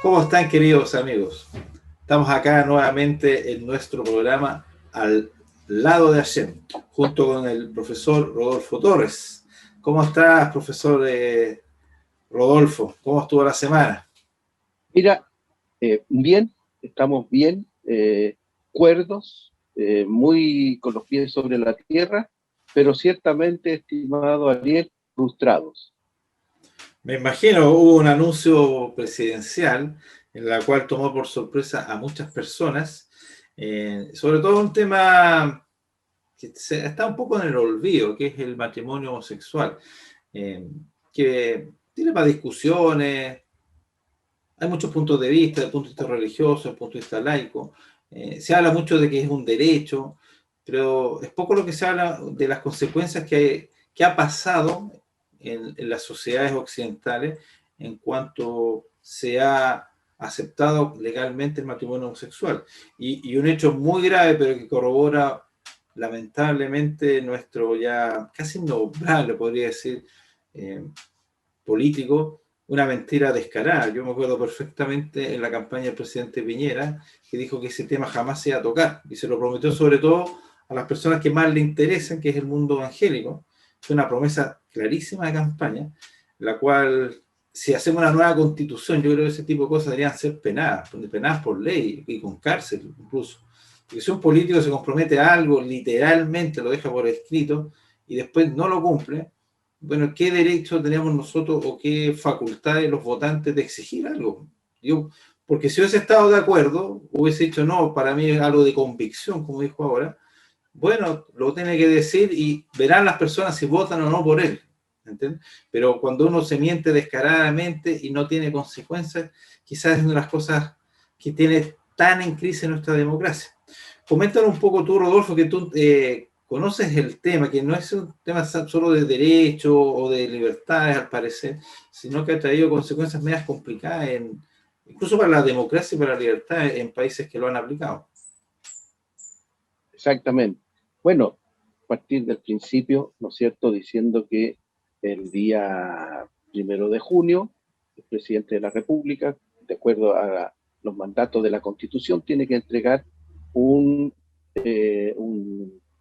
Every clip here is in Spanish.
¿Cómo están, queridos amigos? Estamos acá nuevamente en nuestro programa Al lado de Hashem, junto con el profesor Rodolfo Torres. ¿Cómo estás, profesor Rodolfo? ¿Cómo estuvo la semana? Mira, bien, estamos bien, cuerdos, muy con los pies sobre la tierra, pero ciertamente, estimado Ariel, frustrados. Me imagino, hubo un anuncio presidencial en la cual tomó por sorpresa a muchas personas, sobre todo un tema que está un poco en el olvido, que es el matrimonio homosexual, que tiene más discusiones. Hay muchos puntos de vista, desde el punto de vista religioso, desde el punto de vista laico. Se habla mucho de que es un derecho, pero es poco lo que se habla de las consecuencias que ha pasado en las sociedades occidentales en cuanto se ha aceptado legalmente el matrimonio homosexual. Y un hecho muy grave, pero que corrobora lamentablemente nuestro ya casi innombrable, podría decir, político, una mentira descarada. Yo me acuerdo perfectamente en la campaña del presidente Piñera, que dijo que ese tema jamás se iba a tocar, y se lo prometió sobre todo a las personas que más le interesan, que es el mundo evangélico. Fue una promesa clarísima de campaña, la cual, si hacemos una nueva constitución, yo creo que ese tipo de cosas deberían ser penadas por ley y con cárcel incluso. Porque si un político se compromete a algo, literalmente lo deja por escrito y después no lo cumple, bueno, ¿qué derecho tenemos nosotros o qué facultades los votantes de exigir algo? Yo, porque si hubiese estado de acuerdo, hubiese dicho, no, para mí es algo de convicción, como dijo ahora, bueno, lo tiene que decir y verán las personas si votan o no por él, ¿entiendes? Pero cuando uno se miente descaradamente y no tiene consecuencias, quizás es una de las cosas que tiene tan en crisis nuestra democracia. Coméntanos un poco tú, Rodolfo, que tú conoces el tema, que no es un tema solo de derecho o de libertades, al parecer, sino que ha traído consecuencias medias complicadas, incluso para la democracia y para la libertad en países que lo han aplicado. Exactamente. Bueno, a partir del principio, ¿no es cierto?, diciendo que el día 1 de junio, el presidente de la República, de acuerdo a los mandatos de la Constitución, tiene que entregar un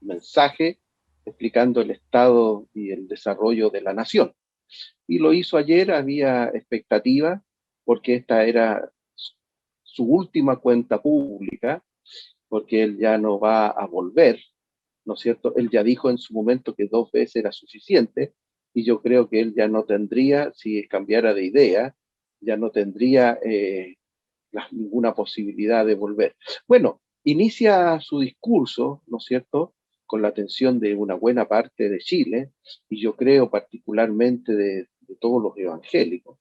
mensaje explicando el estado y el desarrollo de la nación. Y lo hizo ayer, había expectativa, porque esta era su última cuenta pública, porque él ya no va a volver, ¿no es cierto? Él ya dijo en su momento que 2 veces era suficiente, y yo creo que él ya no tendría, si cambiara de idea, ya no tendría ninguna posibilidad de volver. Bueno, inicia su discurso, ¿no es cierto?, con la atención de una buena parte de Chile, y yo creo particularmente de todos los evangélicos.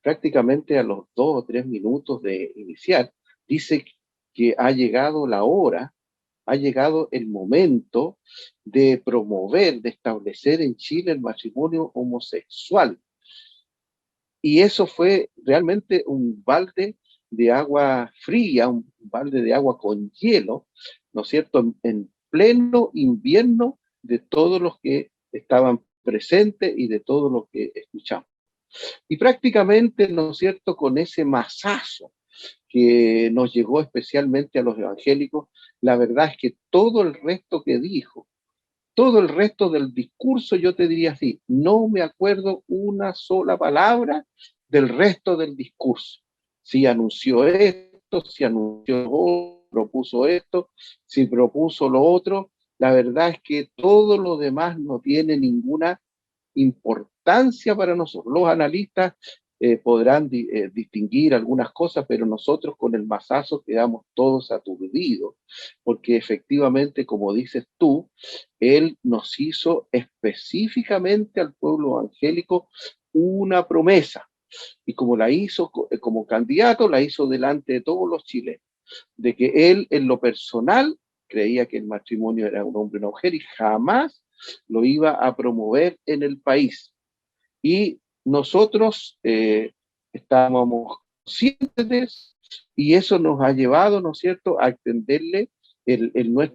Prácticamente a los 2 o 3 minutos de iniciar, dice que ha llegado la hora, ha llegado el momento de promover, de establecer en Chile el matrimonio homosexual. Y eso fue realmente un balde de agua fría, un balde de agua con hielo, ¿no es cierto?, en pleno invierno de todos los que estaban presentes y de todos los que escuchamos. Y prácticamente, ¿no es cierto?, con ese masazo que nos llegó especialmente a los evangélicos, la verdad es que todo el resto que dijo, todo el resto del discurso, yo te diría así, no me acuerdo una sola palabra del resto del discurso. Si anunció esto, si anunció otro, propuso esto, si propuso lo otro, la verdad es que todo lo demás no tiene ninguna importancia para nosotros. Los analistas podrán distinguir algunas cosas, pero nosotros con el mazazo quedamos todos aturdidos, porque efectivamente, como dices tú, él nos hizo específicamente al pueblo evangélico una promesa, y como la hizo como candidato, la hizo delante de todos los chilenos, de que él en lo personal creía que el matrimonio era un hombre y una mujer y jamás lo iba a promover en el país. Y nosotros estábamos conscientes y eso nos ha llevado, ¿no es cierto?, a extenderle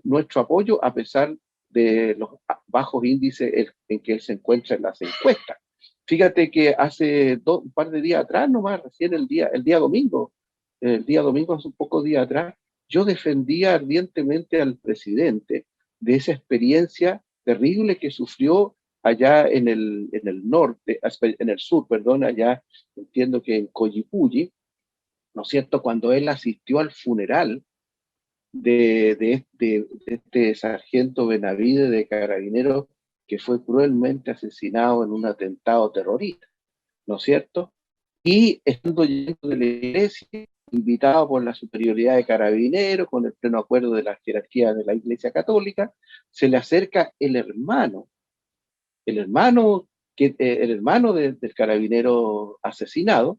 nuestro apoyo a pesar de los bajos índices en que él se encuentra en las encuestas. Fíjate que hace un par de días atrás, nomás, recién el día domingo hace un poco días atrás, yo defendía ardientemente al presidente de esa experiencia terrible que sufrió allá en el norte, en el sur, perdón, allá entiendo que en Coyipulli, ¿no es cierto?, cuando él asistió al funeral de este sargento Benavides de Carabineros que fue cruelmente asesinado en un atentado terrorista, ¿no es cierto? Y estando yendo de la iglesia, invitado por la superioridad de Carabineros, con el pleno acuerdo de la jerarquía de la Iglesia Católica, se le acerca el hermano, el hermano del carabinero asesinado,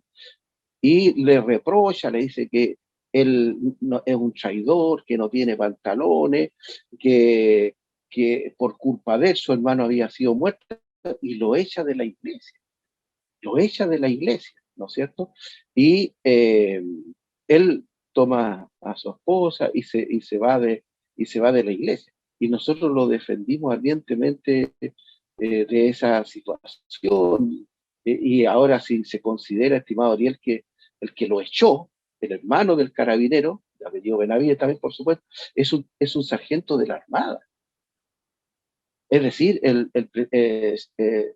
y le reprocha, le dice que él no, es un traidor, que no tiene pantalones, que por culpa de él su hermano había sido muerto, y lo echa de la iglesia, lo echa de la iglesia, ¿no es cierto? Y él toma a su esposa y se va de la iglesia. Y nosotros lo defendimos ardientemente de esa situación. Y ahora si se considera, estimado Ariel, que el que lo echó, el hermano del carabinero, de apellido Benavides también, por supuesto, es un sargento de la Armada. Es decir,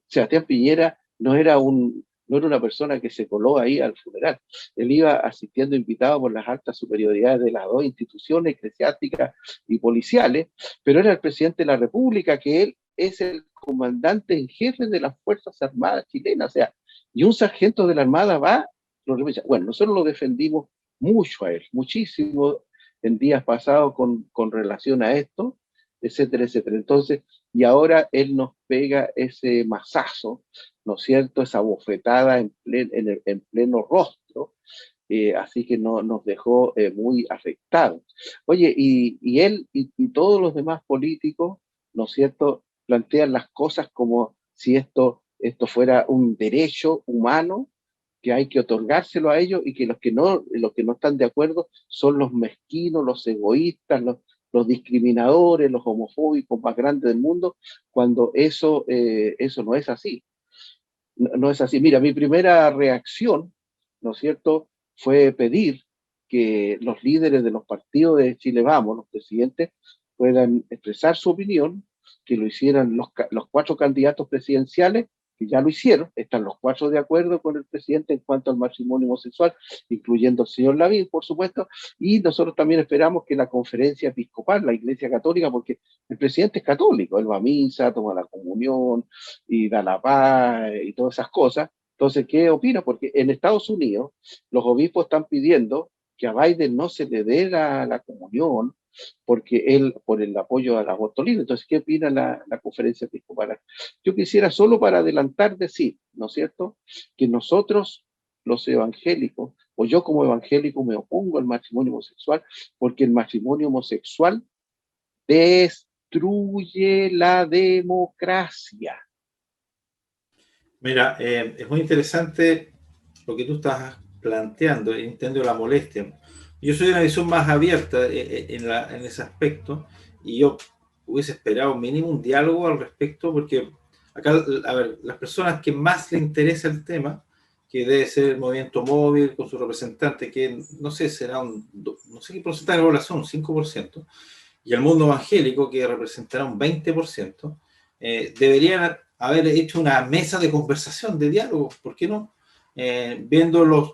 Sebastián Piñera no era una persona que se coló ahí al funeral. Él iba asistiendo invitado por las altas superioridades de las dos instituciones eclesiásticas y policiales, pero era el presidente de la República, que él es el comandante en jefe de las Fuerzas Armadas chilenas. O sea, y un sargento de la Armada va, lo reprocha. Bueno, nosotros lo defendimos mucho a él, muchísimo en días pasados con relación a esto, etcétera, etcétera. Entonces, y ahora él nos pega ese mazazo, ¿no es cierto?, esa bofetada en pleno rostro, así que no, nos dejó muy afectados. Oye, y él y todos los demás políticos, ¿no es cierto?, plantean las cosas como si esto fuera un derecho humano que hay que otorgárselo a ellos, y que los que no están de acuerdo son los mezquinos, los egoístas, los discriminadores, los homofóbicos más grandes del mundo, cuando eso no es así. No, no es así. Mira, mi primera reacción, ¿no es cierto?, fue pedir que los líderes de los partidos de Chile Vamos, los presidentes, puedan expresar su opinión, que lo hicieran los cuatro candidatos presidenciales, que ya lo hicieron, están los cuatro de acuerdo con el presidente en cuanto al matrimonio homosexual, incluyendo el señor Lavín, por supuesto, y nosotros también esperamos que la conferencia episcopal, la Iglesia Católica, porque el presidente es católico, él va a misa, toma la comunión y da la paz y todas esas cosas. Entonces, ¿qué opina? Porque en Estados Unidos los obispos están pidiendo que a Biden no se le dé la comunión, porque él, por el apoyo al aborto libre. Entonces, ¿qué opina la conferencia episcopal? Yo quisiera solo para adelantar decir, ¿no es cierto?, que nosotros, los evangélicos, o yo como evangélico me opongo al matrimonio homosexual, porque el matrimonio homosexual destruye la democracia. Mira, es muy interesante lo que tú estás planteando, entiendo la molestia. Yo soy de una visión más abierta en ese aspecto, y yo hubiese esperado mínimo un diálogo al respecto, porque acá, a ver, las personas que más le interesa el tema, que debe ser el movimiento móvil con su representante, que no sé, será no sé qué porcentaje de la población, un 5%, y el mundo evangélico, que representará un 20%, deberían haber hecho una mesa de conversación, de diálogo, ¿por qué no? Viendo los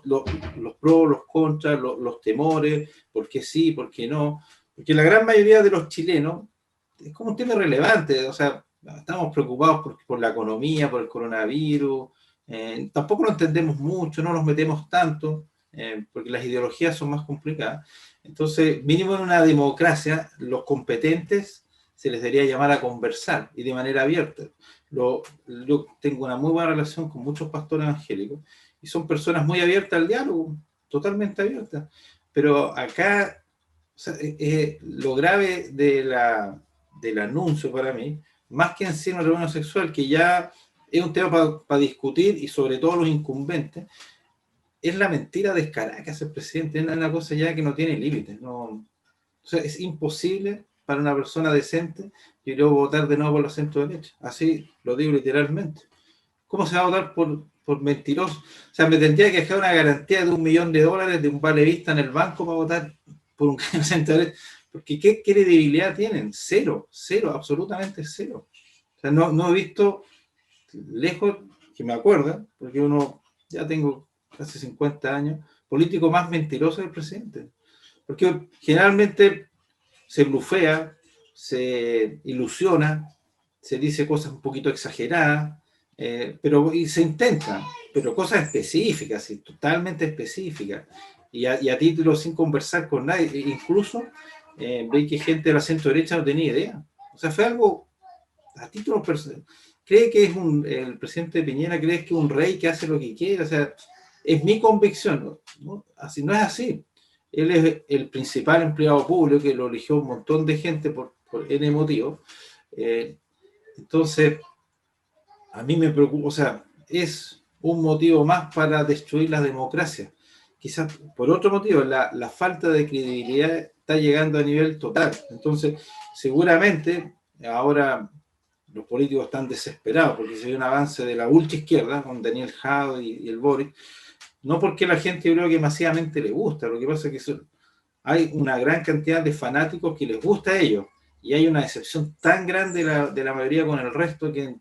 pros, los contras, los temores, por qué sí, por qué no, porque la gran mayoría de los chilenos es como un tema relevante, o sea, estamos preocupados por la economía, por el coronavirus, tampoco lo entendemos mucho, no nos metemos tanto, porque las ideologías son más complicadas. Entonces, mínimo en una democracia, los competentes se les debería llamar a conversar, y de manera abierta. Yo tengo una muy buena relación con muchos pastores evangélicos, y son personas muy abiertas al diálogo, totalmente abiertas. Pero acá, o sea, lo grave del anuncio para mí, más que en sí una reunión sexual, que ya es un tema para discutir, y sobre todo los incumbentes, es la mentira descarada que hace el presidente. Es una cosa ya que no tiene límites. No, o sea, es imposible para una persona decente, yo quiero votar de nuevo por la centro derecha. Así lo digo literalmente. ¿Cómo se va a votar por mentiroso? O sea, me tendría que dejar una garantía de $1.000.000 de un valevista en el banco para votar por un candidato. Porque ¿qué credibilidad tienen? Cero, cero, absolutamente cero. O sea, no he visto, lejos que me acuerda, porque uno ya tengo casi 50 años, político más mentiroso del presidente. Porque generalmente se blufea, se ilusiona, se dice cosas un poquito exageradas, y se intenta, pero cosas específicas, y totalmente específicas, y a título sin conversar con nadie, incluso ve que gente de la centro derecha no tenía idea. O sea, fue algo a título personal. Cree que es el presidente Piñera cree que es un rey que hace lo que quiere, o sea, es mi convicción, ¿no? Así no es así. Él es el principal empleado público que lo eligió un montón de gente por N motivo. Entonces, a mí me preocupa, o sea, es un motivo más para destruir la democracia. Quizás por otro motivo, la falta de credibilidad está llegando a nivel total. Entonces, seguramente ahora los políticos están desesperados porque se ve un avance de la ultra izquierda con Daniel Jadot y el Boric, no porque la gente yo creo que masivamente le gusta, lo que pasa es que hay una gran cantidad de fanáticos que les gusta a ellos y hay una decepción tan grande de la mayoría con el resto que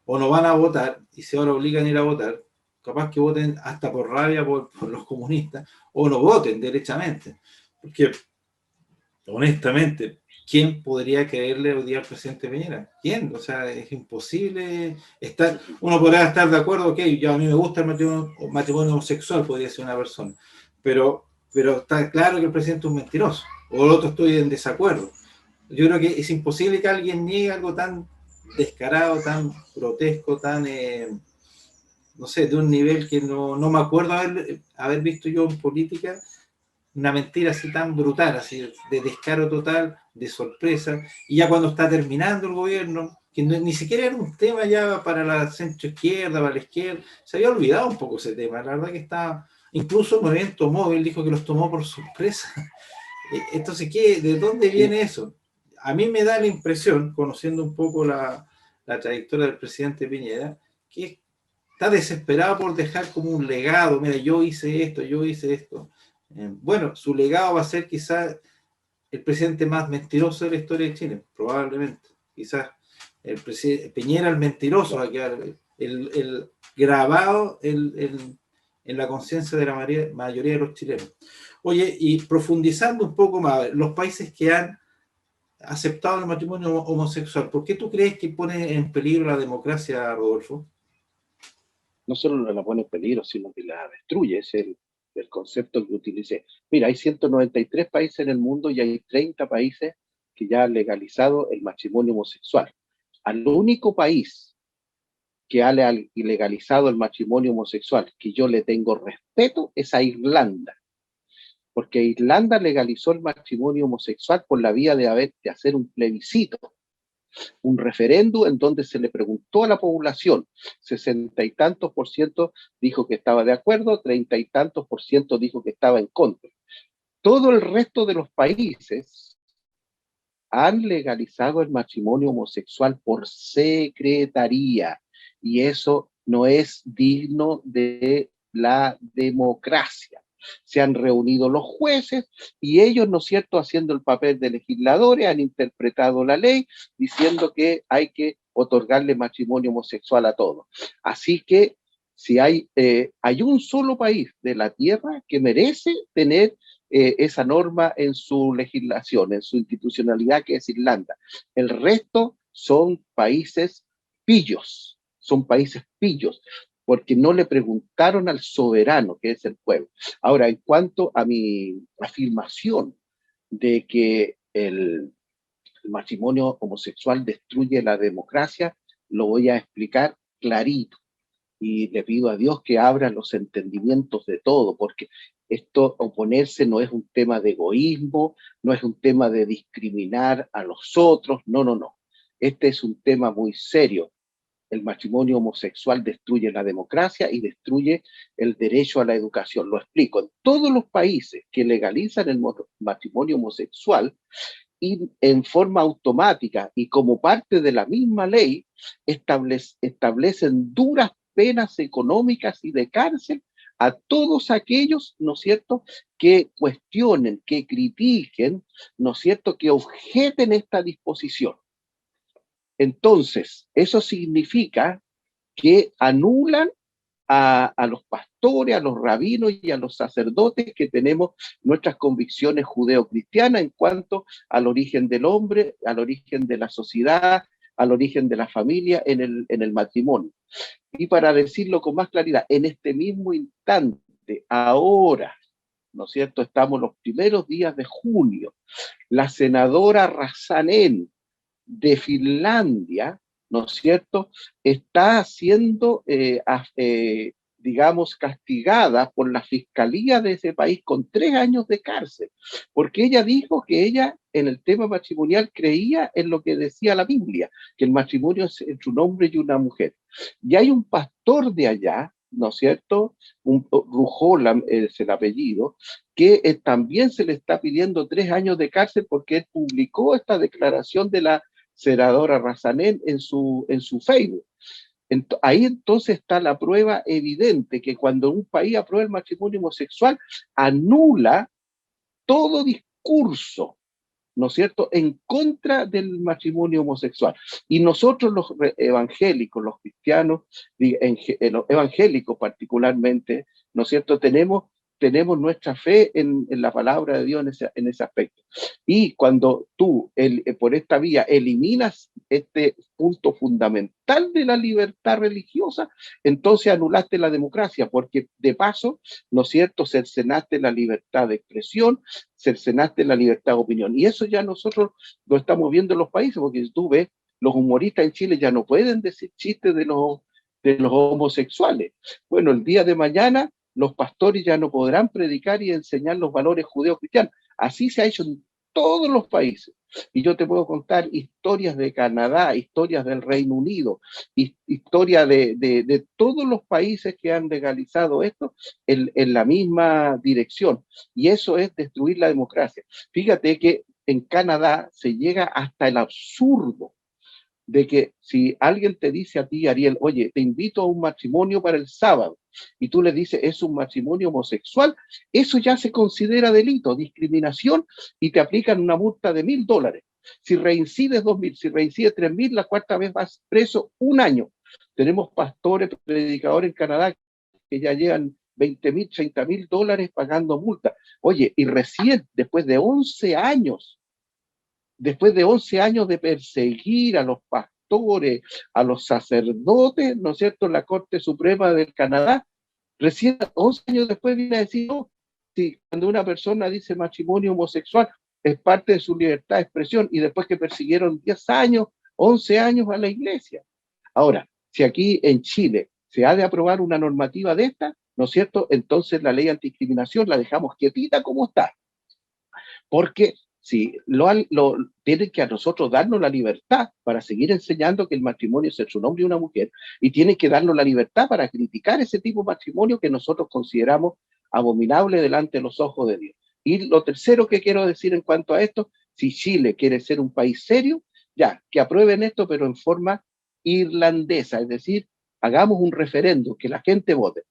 o no van a votar y se ahora obligan a ir a votar, capaz que voten hasta por rabia por los comunistas, o no voten derechamente. Porque, honestamente, ¿quién podría creerle hoy día al presidente Piñera? ¿Quién? O sea, es imposible estar. Uno podrá estar de acuerdo, ok, yo a mí me gusta el matrimonio homosexual, podría ser una persona, pero está claro que el presidente es un mentiroso, o el otro estoy en desacuerdo. Yo creo que es imposible que alguien niegue algo tan descarado, tan grotesco, tan, no sé, de un nivel que no me acuerdo haber visto yo en política una mentira así tan brutal, así de descaro total, de sorpresa, y ya cuando está terminando el gobierno, que ni siquiera era un tema ya para la centro izquierda, para la izquierda, se había olvidado un poco ese tema, la verdad que estaba, incluso el movimiento móvil dijo que los tomó por sorpresa. Entonces, ¿de dónde viene eso? A mí me da la impresión, conociendo un poco la trayectoria del presidente Piñera, que está desesperado por dejar como un legado. Mira, yo hice esto, yo hice esto. Bueno, su legado va a ser quizás el presidente más mentiroso de la historia de Chile, probablemente. Quizás el presidente Piñera el mentiroso va a quedar el grabado en la conciencia de la mayoría de los chilenos. Oye, y profundizando un poco más, los países que han aceptado el matrimonio homosexual, ¿por qué tú crees que pone en peligro la democracia, Rodolfo? No solo la pone en peligro, sino que la destruye, es el concepto que utilicé. Mira, hay 193 países en el mundo y hay 30 países que ya han legalizado el matrimonio homosexual. Al único país que ha legalizado el matrimonio homosexual que yo le tengo respeto es a Irlanda, porque Irlanda legalizó el matrimonio homosexual por la vía de hacer un plebiscito, un referéndum en donde se le preguntó a la población, 60 y tantos por ciento dijo que estaba de acuerdo, 30 y tantos por ciento dijo que estaba en contra. Todo el resto de los países han legalizado el matrimonio homosexual por secretaría y eso no es digno de la democracia. Se han reunido los jueces y ellos, ¿no es cierto?, haciendo el papel de legisladores, han interpretado la ley diciendo que hay que otorgarle matrimonio homosexual a todos. Así que si hay un solo país de la tierra que merece tener esa norma en su legislación, en su institucionalidad, que es Irlanda. El resto son países pillos, porque no le preguntaron al soberano, que es el pueblo. Ahora, en cuanto a mi afirmación de que el matrimonio homosexual destruye la democracia, lo voy a explicar clarito. Y le pido a Dios que abra los entendimientos de todo, porque esto, oponerse, no es un tema de egoísmo, no es un tema de discriminar a los otros, no, no, no. Este es un tema muy serio. El matrimonio homosexual destruye la democracia y destruye el derecho a la educación. Lo explico. En todos los países que legalizan el matrimonio homosexual, y en forma automática y como parte de la misma ley establecen duras penas económicas y de cárcel a todos aquellos, ¿no es cierto?, que cuestionen, que critiquen, ¿no es cierto?, que objeten esta disposición. Entonces, eso significa que anulan a los pastores, a los rabinos y a los sacerdotes que tenemos nuestras convicciones judeocristianas en cuanto al origen del hombre, al origen de la sociedad, al origen de la familia en el matrimonio. Y para decirlo con más claridad, en este mismo instante, ahora, ¿no es cierto?, estamos los primeros días de junio, la senadora Räsänen de Finlandia, ¿no es cierto?, está siendo, digamos, castigada por la fiscalía de ese país con 3 años de cárcel, porque ella dijo que ella en el tema matrimonial creía en lo que decía la Biblia, que el matrimonio es entre un hombre y una mujer. Y hay un pastor de allá, ¿no es cierto?, Rujola es el apellido, que también se le está pidiendo 3 años de cárcel porque él publicó esta declaración de la senadora Räsänen en su Facebook. Ahí entonces está la prueba evidente que cuando un país aprueba el matrimonio homosexual, anula todo discurso, ¿no es cierto?, en contra del matrimonio homosexual. Y nosotros los evangélicos, los cristianos, los evangélicos particularmente, ¿no es cierto?, tenemos nuestra fe en la palabra de Dios en ese aspecto. Y cuando tú, por esta vía, eliminas este punto fundamental de la libertad religiosa, entonces anulaste la democracia, porque de paso, ¿no es cierto?, cercenaste la libertad de expresión, cercenaste la libertad de opinión. Y eso ya nosotros lo estamos viendo en los países, porque si tú ves, los humoristas en Chile ya no pueden decir chistes de los homosexuales. Bueno, el día de mañana los pastores ya no podrán predicar y enseñar los valores judeocristianos. Así se ha hecho en todos los países. Y yo te puedo contar historias de Canadá, historias del Reino Unido, historia de todos los países que han legalizado esto en la misma dirección. Y eso es destruir la democracia. Fíjate que en Canadá se llega hasta el absurdo de que si alguien te dice a ti, Ariel, oye, te invito a un matrimonio para el sábado, y tú le dices, es un matrimonio homosexual, eso ya se considera delito, discriminación, y te aplican una multa de $1,000. Si reincides 2,000, si reincides 3,000, la cuarta vez vas preso 1 año. Tenemos pastores, predicadores en Canadá que ya llevan $20,000, $30,000 pagando multa. Oye, y recién, después de 11 años de perseguir a los pastores, a los sacerdotes, ¿no es cierto?, la Corte Suprema del Canadá, recién 11 años después viene a decir, no, si cuando una persona dice matrimonio homosexual es parte de su libertad de expresión, y después que persiguieron 10 años, 11 años a la iglesia. Ahora, si aquí en Chile se ha de aprobar una normativa de esta, ¿no es cierto?, entonces la ley antidiscriminación la dejamos quietita como está, porque si tienen que a nosotros darnos la libertad para seguir enseñando que el matrimonio es entre un hombre y una mujer, y tienen que darnos la libertad para criticar ese tipo de matrimonio que nosotros consideramos abominable delante de los ojos de Dios. Y lo tercero que quiero decir en cuanto a esto, si Chile quiere ser un país serio, ya, que aprueben esto, pero en forma irlandesa, es decir, hagamos un referéndum, que la gente vote.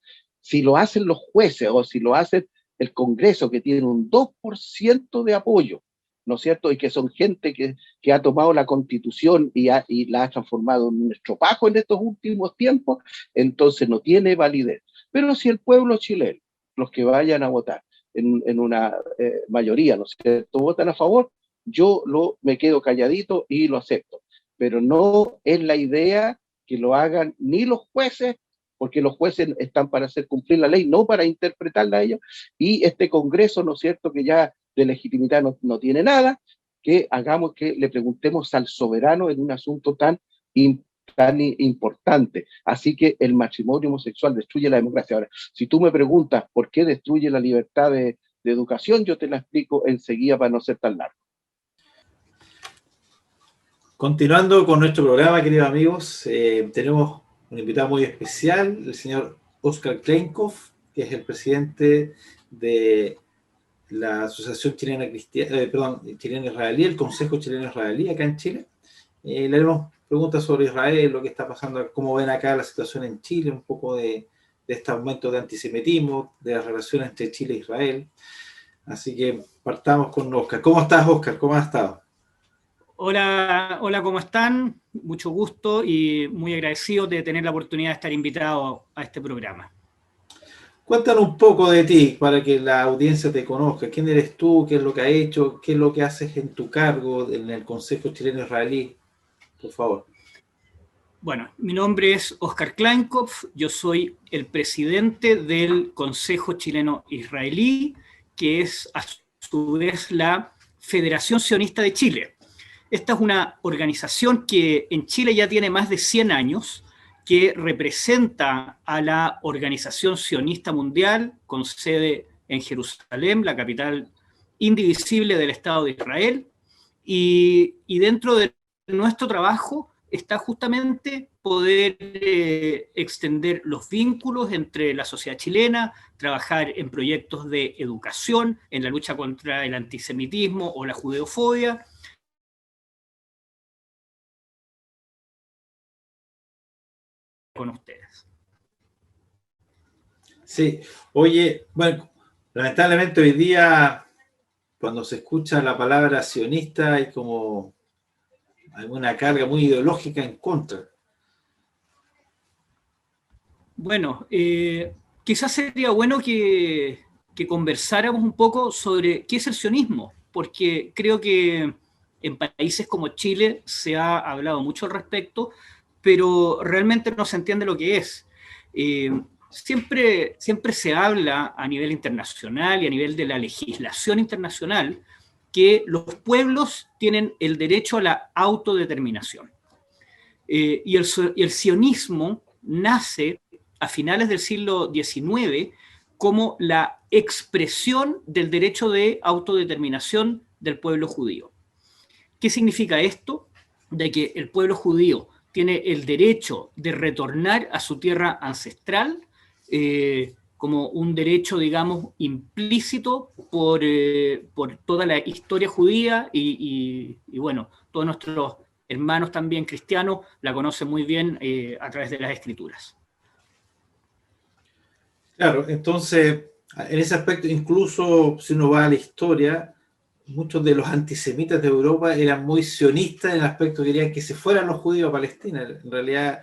Si lo hacen los jueces o si lo hacen el Congreso, que tiene un 2% de apoyo, ¿no es cierto?, y que son gente que ha tomado la Constitución y la ha transformado en un estropajo en estos últimos tiempos, entonces no tiene validez. Pero si el pueblo chileno, los que vayan a votar en una mayoría, ¿no es cierto?, votan a favor, yo me quedo calladito y lo acepto. Pero no es la idea que lo hagan ni los jueces, porque los jueces están para hacer cumplir la ley, no para interpretarla a ellos, y este Congreso, ¿no es cierto?, que ya de legitimidad no tiene nada, que hagamos que le preguntemos al soberano en un asunto tan importante. Así que el matrimonio homosexual destruye la democracia. Ahora, si tú me preguntas por qué destruye la libertad de educación, yo te la explico enseguida para no ser tan largo. Continuando con nuestro programa, queridos amigos, tenemos un invitado muy especial, el señor Oskar Kleinkopf, que es el presidente de la Asociación Chilena Cristiana, Chilena Israelí, el Consejo Chileno Israelí acá en Chile. Le haremos preguntas sobre Israel, lo que está pasando, cómo ven acá la situación en Chile, un poco de este aumento de antisemitismo, de las relaciones entre Chile e Israel. Así que partamos con Oscar. ¿Cómo estás, Oscar? ¿Cómo has estado? Hola, hola, ¿cómo están? Mucho gusto y muy agradecido de tener la oportunidad de estar invitado a este programa. Cuéntanos un poco de ti para que la audiencia te conozca. ¿Quién eres tú? ¿Qué es lo que has hecho? ¿Qué es lo que haces en tu cargo en el Consejo Chileno Israelí? Por favor. Bueno, mi nombre es Oscar Kleinkopf, yo soy el presidente del Consejo Chileno Israelí, que es a su vez la Federación Sionista de Chile. Esta es una organización que en Chile ya tiene más de 100 años, que representa a la Organización Sionista Mundial, con sede en Jerusalén, la capital indivisible del Estado de Israel, y dentro de nuestro trabajo está justamente poder extender los vínculos entre la sociedad chilena, trabajar en proyectos de educación, en la lucha contra el antisemitismo o la judeofobia. Con ustedes. Sí, oye, bueno, lamentablemente hoy día, cuando se escucha la palabra sionista, hay como alguna carga muy ideológica en contra. Bueno, quizás sería bueno que conversáramos un poco sobre qué es el sionismo, porque creo que en países como Chile se ha hablado mucho al respecto, pero realmente no se entiende lo que es. Siempre se habla a nivel internacional y a nivel de la legislación internacional que los pueblos tienen el derecho a la autodeterminación. Y el sionismo nace a finales del siglo XIX como la expresión del derecho de autodeterminación del pueblo judío. ¿Qué significa esto? De que el pueblo judío tiene el derecho de retornar a su tierra ancestral como un derecho, digamos, implícito por toda la historia judía y bueno, todos nuestros hermanos también cristianos la conocen muy bien a través de las escrituras. Claro, entonces, en ese aspecto, incluso si uno va a la historia, muchos de los antisemitas de Europa eran muy sionistas en el aspecto que querían que se fueran los judíos a Palestina. En realidad,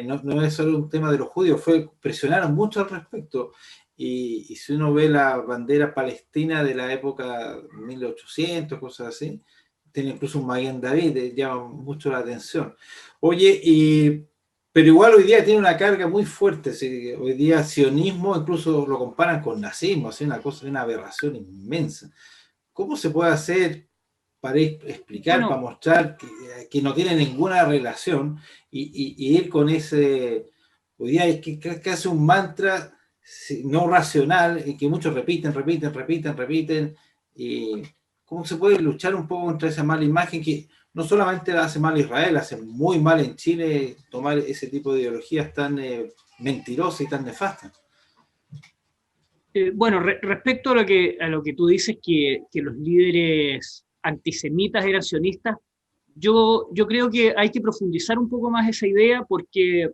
no es solo un tema de los judíos, presionaron mucho al respecto. Y si uno ve la bandera palestina de la época 1800, cosas así, tiene incluso un Maguen David, llama mucho la atención. Oye, pero igual hoy día tiene una carga muy fuerte. ¿Sí? Hoy día sionismo incluso lo comparan con nazismo, así una cosa, una aberración inmensa. ¿Cómo se puede hacer para explicar, Bueno, para mostrar que no tiene ninguna relación y ir con ese... Hoy día es que hace un mantra no racional y que muchos repiten. Y ¿cómo se puede luchar un poco contra esa mala imagen que no solamente hace mal a Israel, hace muy mal en Chile tomar ese tipo de ideologías tan mentirosas y tan nefastas? bueno, respecto a lo que tú dices, que los líderes antisemitas eran sionistas, yo creo que hay que profundizar un poco más esa idea porque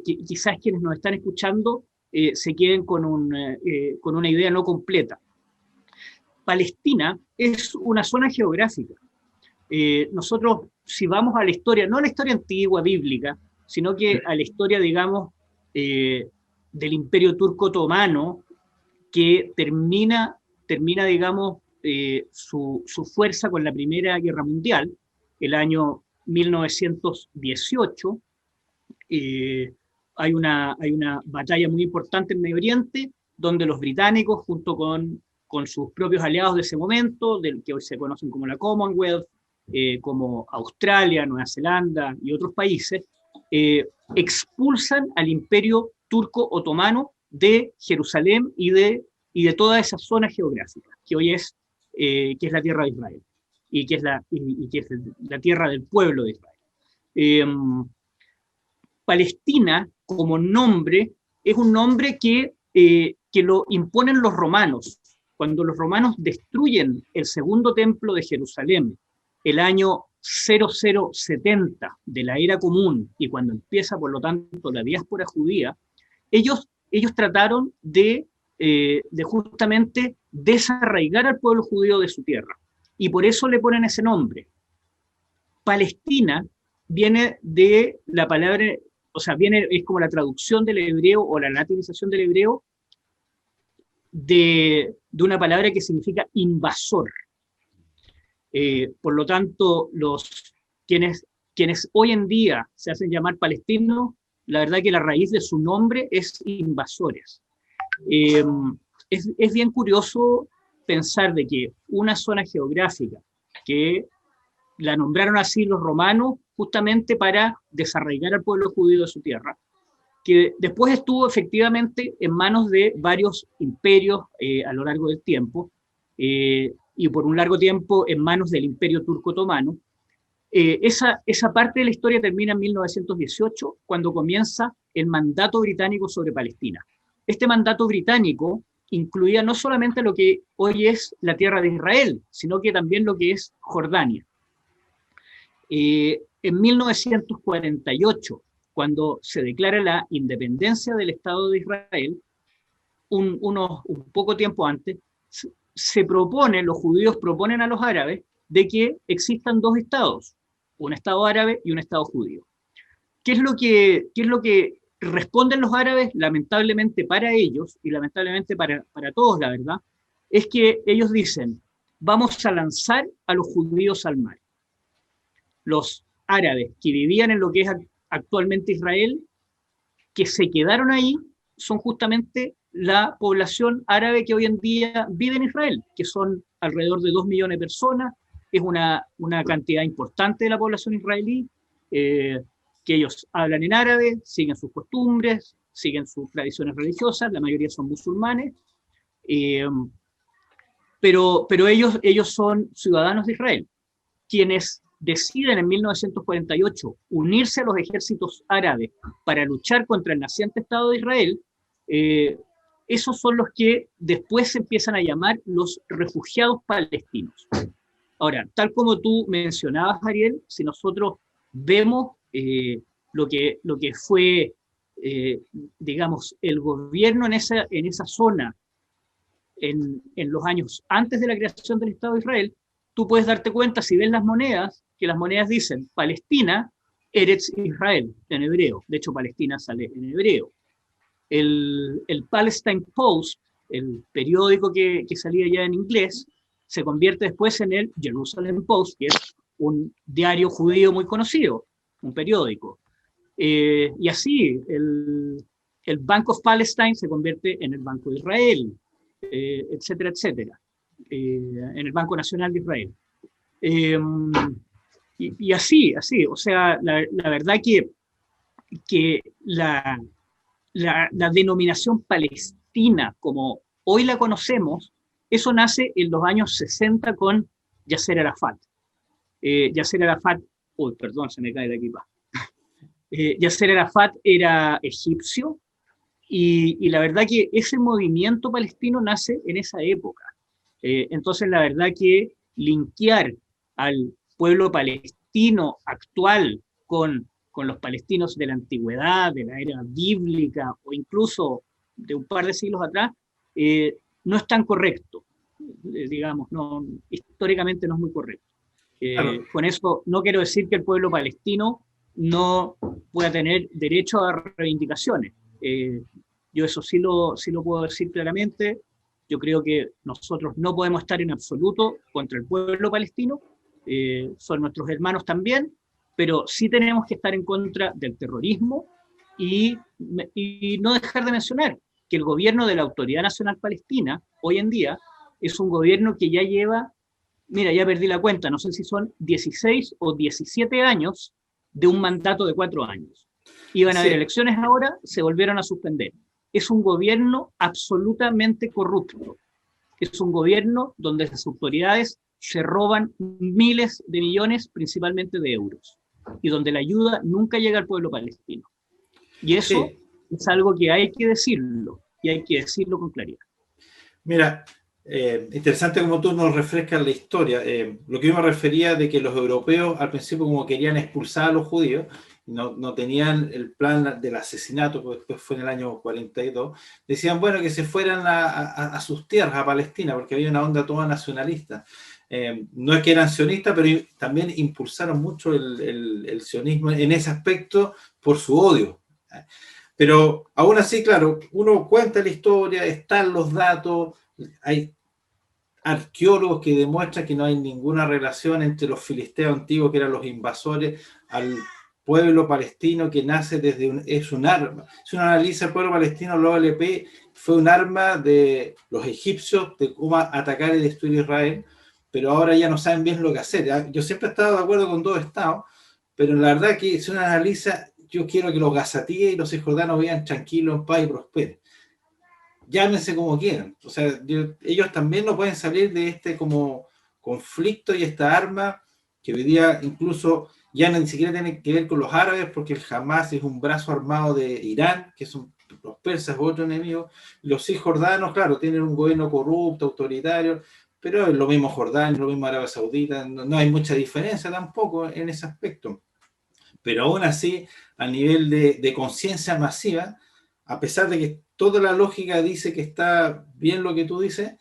quizás quienes nos están escuchando se queden con una idea no completa. Palestina es una zona geográfica. Nosotros, si vamos a la historia, no a la historia antigua, bíblica, sino que a la historia, digamos, del Imperio Turco Otomano, que termina digamos, su fuerza con la Primera Guerra Mundial, el año 1918. Hay una batalla muy importante en Medio Oriente, donde los británicos, junto con sus propios aliados de ese momento, del que hoy se conocen como la Commonwealth, como Australia, Nueva Zelanda y otros países, expulsan al Imperio Turco Otomano de Jerusalén y de toda esa zona geográfica, que hoy que es la tierra de Israel, y que es la tierra del pueblo de Israel. Palestina, como nombre, es un nombre que que lo imponen los romanos. Cuando los romanos destruyen el segundo templo de Jerusalén, el año 0070 de la era común, y cuando empieza, por lo tanto, la diáspora judía, ellos trataron de justamente desarraigar al pueblo judío de su tierra. Y por eso le ponen ese nombre. Palestina viene de la palabra, o sea, es como la traducción del hebreo o la latinización del hebreo de una palabra que significa invasor. Por lo tanto, quienes hoy en día se hacen llamar palestinos, la verdad que la raíz de su nombre es invasores. Es bien curioso pensar de que una zona geográfica que la nombraron así los romanos justamente para desarraigar al pueblo judío de su tierra, que después estuvo efectivamente en manos de varios imperios a lo largo del tiempo, y por un largo tiempo en manos del Imperio Turco Otomano. Esa parte de la historia termina en 1918, cuando comienza el mandato británico sobre Palestina. Este mandato británico incluía no solamente lo que hoy es la tierra de Israel, sino que también lo que es Jordania. En 1948, cuando se declara la independencia del Estado de Israel, un poco tiempo antes, los judíos proponen a los árabes de que existan dos estados, un estado árabe y un estado judío. ¿Qué es lo que responden los árabes? Lamentablemente para ellos, y lamentablemente para todos, la verdad, es que ellos dicen, vamos a lanzar a los judíos al mar. Los árabes que vivían en lo que es actualmente Israel, que se quedaron ahí, son justamente la población árabe que hoy en día vive en Israel, que son alrededor de 2 millones de personas. Es una cantidad importante de la población israelí, que ellos hablan en árabe, siguen sus costumbres, siguen sus tradiciones religiosas, la mayoría son musulmanes, pero ellos son ciudadanos de Israel, quienes deciden en 1948 unirse a los ejércitos árabes para luchar contra el naciente Estado de Israel. Esos son los que después se empiezan a llamar los refugiados palestinos. Ahora, tal como tú mencionabas, Ariel, si nosotros vemos lo que fue, digamos, el gobierno en esa zona en los años antes de la creación del Estado de Israel, tú puedes darte cuenta, si ves las monedas, que las monedas dicen Palestina, Eretz Israel, en hebreo. De hecho, Palestina sale en hebreo. El Palestine Post, el periódico que salía ya en inglés, se convierte después en el Jerusalem Post, que es un diario judío muy conocido, un periódico. Y así, el Bank of Palestine se convierte en el Banco de Israel, etcétera, etcétera, en el Banco Nacional de Israel. Y así, o sea, la verdad que la denominación Palestina, como hoy la conocemos, eso nace en los años 60 con Yasser Arafat. Yasser Arafat, perdón, se me cae de aquí. Yasser Arafat era egipcio, y la verdad que ese movimiento palestino nace en esa época. Entonces, la verdad que linkear al pueblo palestino actual con los palestinos de la antigüedad, de la era bíblica, o incluso de un par de siglos atrás, no es tan correcto, digamos, históricamente no es muy correcto. Claro. Con eso no quiero decir que el pueblo palestino no pueda tener derecho a reivindicaciones. Yo eso sí lo puedo decir claramente. Yo creo que nosotros no podemos estar en absoluto contra el pueblo palestino, son nuestros hermanos también, pero sí tenemos que estar en contra del terrorismo y no dejar de mencionar que el gobierno de la Autoridad Nacional Palestina, hoy en día, es un gobierno que ya lleva, mira, ya perdí la cuenta, no sé si son 16 o 17 años de un mandato de 4 años. Iban a haber elecciones ahora, se volvieron a suspender. Es un gobierno absolutamente corrupto. Es un gobierno donde las autoridades se roban miles de millones, principalmente de euros, y donde la ayuda nunca llega al pueblo palestino. Y eso es algo que hay que decirlo. y hay que decirlo con claridad. Mira, interesante como tú nos refrescas la historia. Lo que yo me refería de que los europeos al principio como querían expulsar a los judíos, no tenían el plan del asesinato, porque después fue en el año 42, decían, bueno, que se fueran a sus tierras, a Palestina, porque había una onda toda nacionalista. No es que eran sionistas, pero también impulsaron mucho el sionismo en ese aspecto por su odio. Pero aún así, claro, uno cuenta la historia, están los datos, hay arqueólogos que demuestran que no hay ninguna relación entre los filisteos antiguos, que eran los invasores, al pueblo palestino que nace desde es un arma. Si uno analiza el pueblo palestino, la OLP fue un arma de los egipcios de cómo atacar y destruir Israel, pero ahora ya no saben bien lo que hacer. Yo siempre he estado de acuerdo con dos estados, pero la verdad que si uno analiza, yo quiero que los gazatíes y los cisjordanos vivan tranquilos, en paz y prosperen. Llámense como quieran. O sea, ellos también no pueden salir de este como conflicto y esta arma que hoy día incluso ya ni siquiera tiene que ver con los árabes, porque el Hamas es un brazo armado de Irán, que son los persas u otro enemigo. Los cisjordanos, claro, tienen un gobierno corrupto, autoritario, pero es lo mismo Jordania, lo mismo Arabia Saudita, no hay mucha diferencia tampoco en ese aspecto. Pero aún así, a nivel de conciencia masiva, a pesar de que toda la lógica dice que está bien lo que tú dices,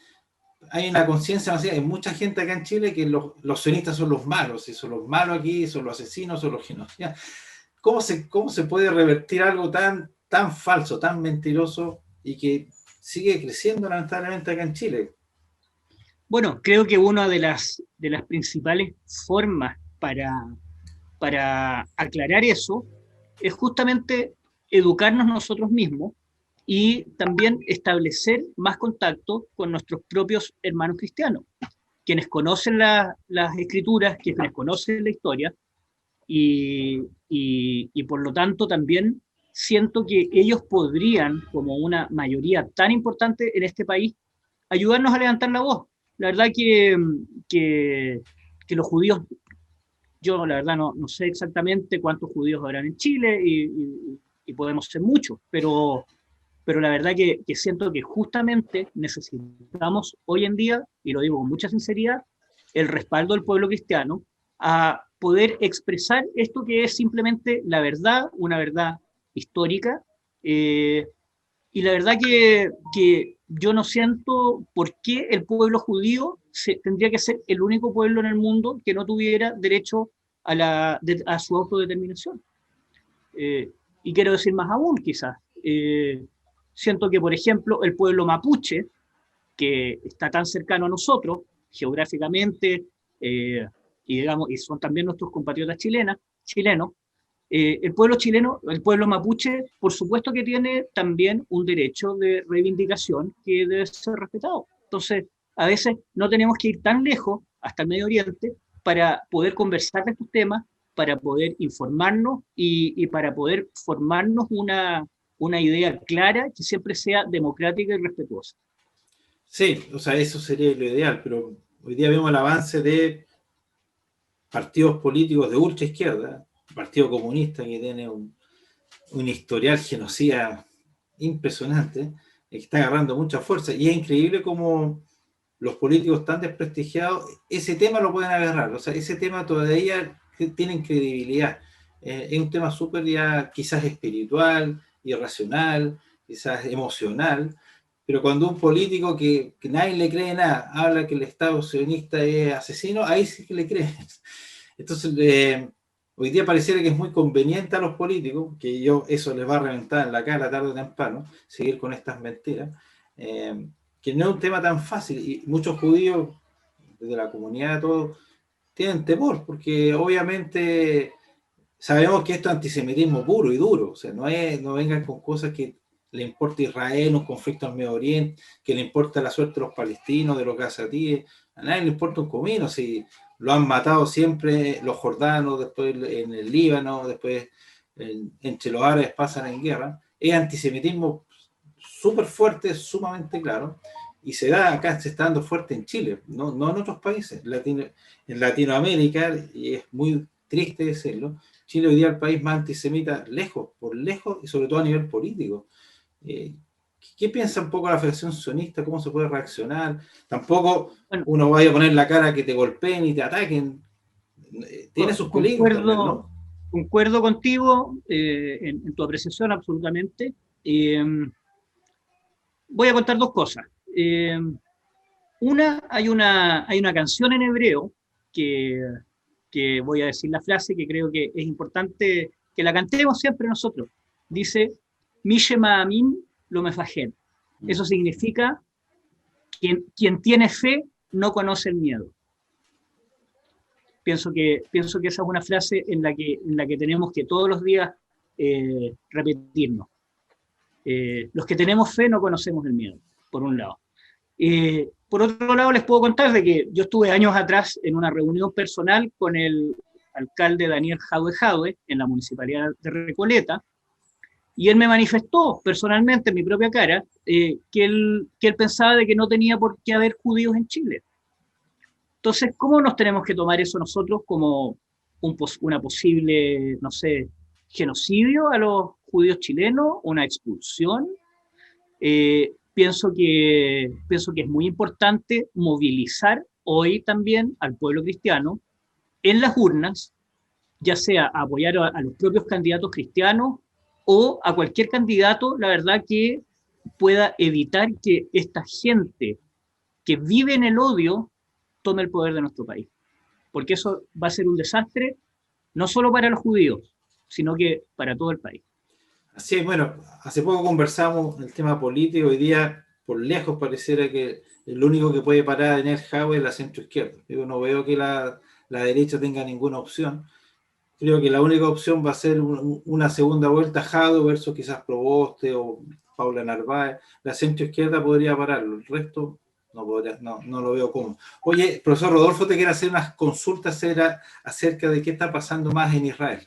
hay una conciencia masiva. Hay mucha gente acá en Chile que los sionistas son los malos, y son los malos aquí, son los asesinos, son los genocidas. ¿Cómo se puede revertir algo tan falso, tan mentiroso y que sigue creciendo lamentablemente acá en Chile? Bueno, creo que una de las principales formas para aclarar eso es justamente educarnos nosotros mismos y también establecer más contacto con nuestros propios hermanos cristianos, quienes conocen las escrituras, quienes conocen la historia, y por lo tanto también siento que ellos podrían, como una mayoría tan importante en este país, ayudarnos a levantar la voz. La verdad que los judíos, yo la verdad no sé exactamente cuántos judíos habrán en Chile y podemos ser muchos, pero la verdad que siento que justamente necesitamos hoy en día, y lo digo con mucha sinceridad, el respaldo del pueblo cristiano a poder expresar esto que es simplemente la verdad, una verdad histórica, y la verdad que yo no siento por qué el pueblo judío tendría que ser el único pueblo en el mundo que no tuviera derecho a su autodeterminación. Y quiero decir más aún, quizás. Siento que, por ejemplo, el pueblo mapuche, que está tan cercano a nosotros, geográficamente, y son también nuestros compatriotas chilenos, el pueblo chileno, el pueblo mapuche, por supuesto que tiene también un derecho de reivindicación que debe ser respetado. Entonces, a veces no tenemos que ir tan lejos, hasta el Medio Oriente, para poder conversar de estos temas, para poder informarnos y para poder formarnos una idea clara que siempre sea democrática y respetuosa. Sí, o sea, eso sería lo ideal, pero hoy día vemos el avance de partidos políticos de ultra izquierda, el Partido Comunista, que tiene un historial genocida impresionante, que está agarrando mucha fuerza, y es increíble cómo los políticos tan desprestigiados, ese tema lo pueden agarrar, o sea, ese tema todavía tiene credibilidad. Es un tema súper ya quizás espiritual, irracional, quizás emocional, pero cuando un político que nadie le cree nada habla que el Estado sionista es asesino, ahí sí que le creen. Entonces, hoy día pareciera que es muy conveniente a los políticos, que eso les va a reventar en la cara tarde o temprano, seguir con estas mentiras, que no es un tema tan fácil, y muchos judíos, desde la comunidad, todos, tienen temor, porque obviamente sabemos que esto es antisemitismo puro y duro, o sea, no vengan con cosas que le importa a Israel, un conflicto en Medio Oriente, que le importa la suerte de los palestinos, de los gazatíes, a nadie le importa un comino, si lo han matado siempre los jordanos, después en el Líbano, después entre los árabes pasan en guerra, es antisemitismo súper fuerte, sumamente claro, y se está dando fuerte en Chile, no en otros países, en Latinoamérica, y es muy triste decirlo, Chile hoy día es el país más antisemita por lejos, y sobre todo a nivel político. ¿Qué piensa un poco la Federación Sionista? ¿Cómo se puede reaccionar? Tampoco Bueno, uno vaya a poner la cara que te golpeen y te ataquen. Tiene sus peligros también, concuerdo, ¿no? concuerdo contigo en tu apreciación absolutamente. Eh, Voy a contar dos cosas. Hay una canción en hebreo que, que voy a decir la frase que creo que es importante que la cantemos siempre nosotros. Dice, Mishema Amin lo mefajen. Eso significa, quien tiene fe no conoce el miedo. Pienso que esa es una frase en la que tenemos que todos los días repetirnos. Los que tenemos fe no conocemos el miedo, por un lado. Por otro lado, les puedo contar de que yo estuve años atrás en una reunión personal con el alcalde Daniel Jadwe Jadwe en la municipalidad de Recoleta, y él me manifestó personalmente en mi propia cara que él pensaba de que no tenía por qué haber judíos en Chile. Entonces, ¿cómo nos tenemos que tomar eso nosotros como una posible, no sé, genocidio a los judíos chilenos, una expulsión? Pienso que es muy importante movilizar hoy también al pueblo cristiano en las urnas, ya sea a apoyar a los propios candidatos cristianos o a cualquier candidato, la verdad, que pueda evitar que esta gente que vive en el odio tome el poder de nuestro país. Porque eso va a ser un desastre, no solo para los judíos, sino que para todo el país. Así es, bueno, hace poco conversamos el tema político, hoy día por lejos pareciera que el único que puede parar a Daniel Jadwe es la centroizquierda. Digo, no veo que la derecha tenga ninguna opción. Creo que la única opción va a ser una segunda vuelta Jadwe versus quizás Proboste o Paula Narváez. La centroizquierda podría pararlo, el resto no lo veo como. Oye, profesor Rodolfo, te quiero hacer unas consultas acerca de qué está pasando más en Israel.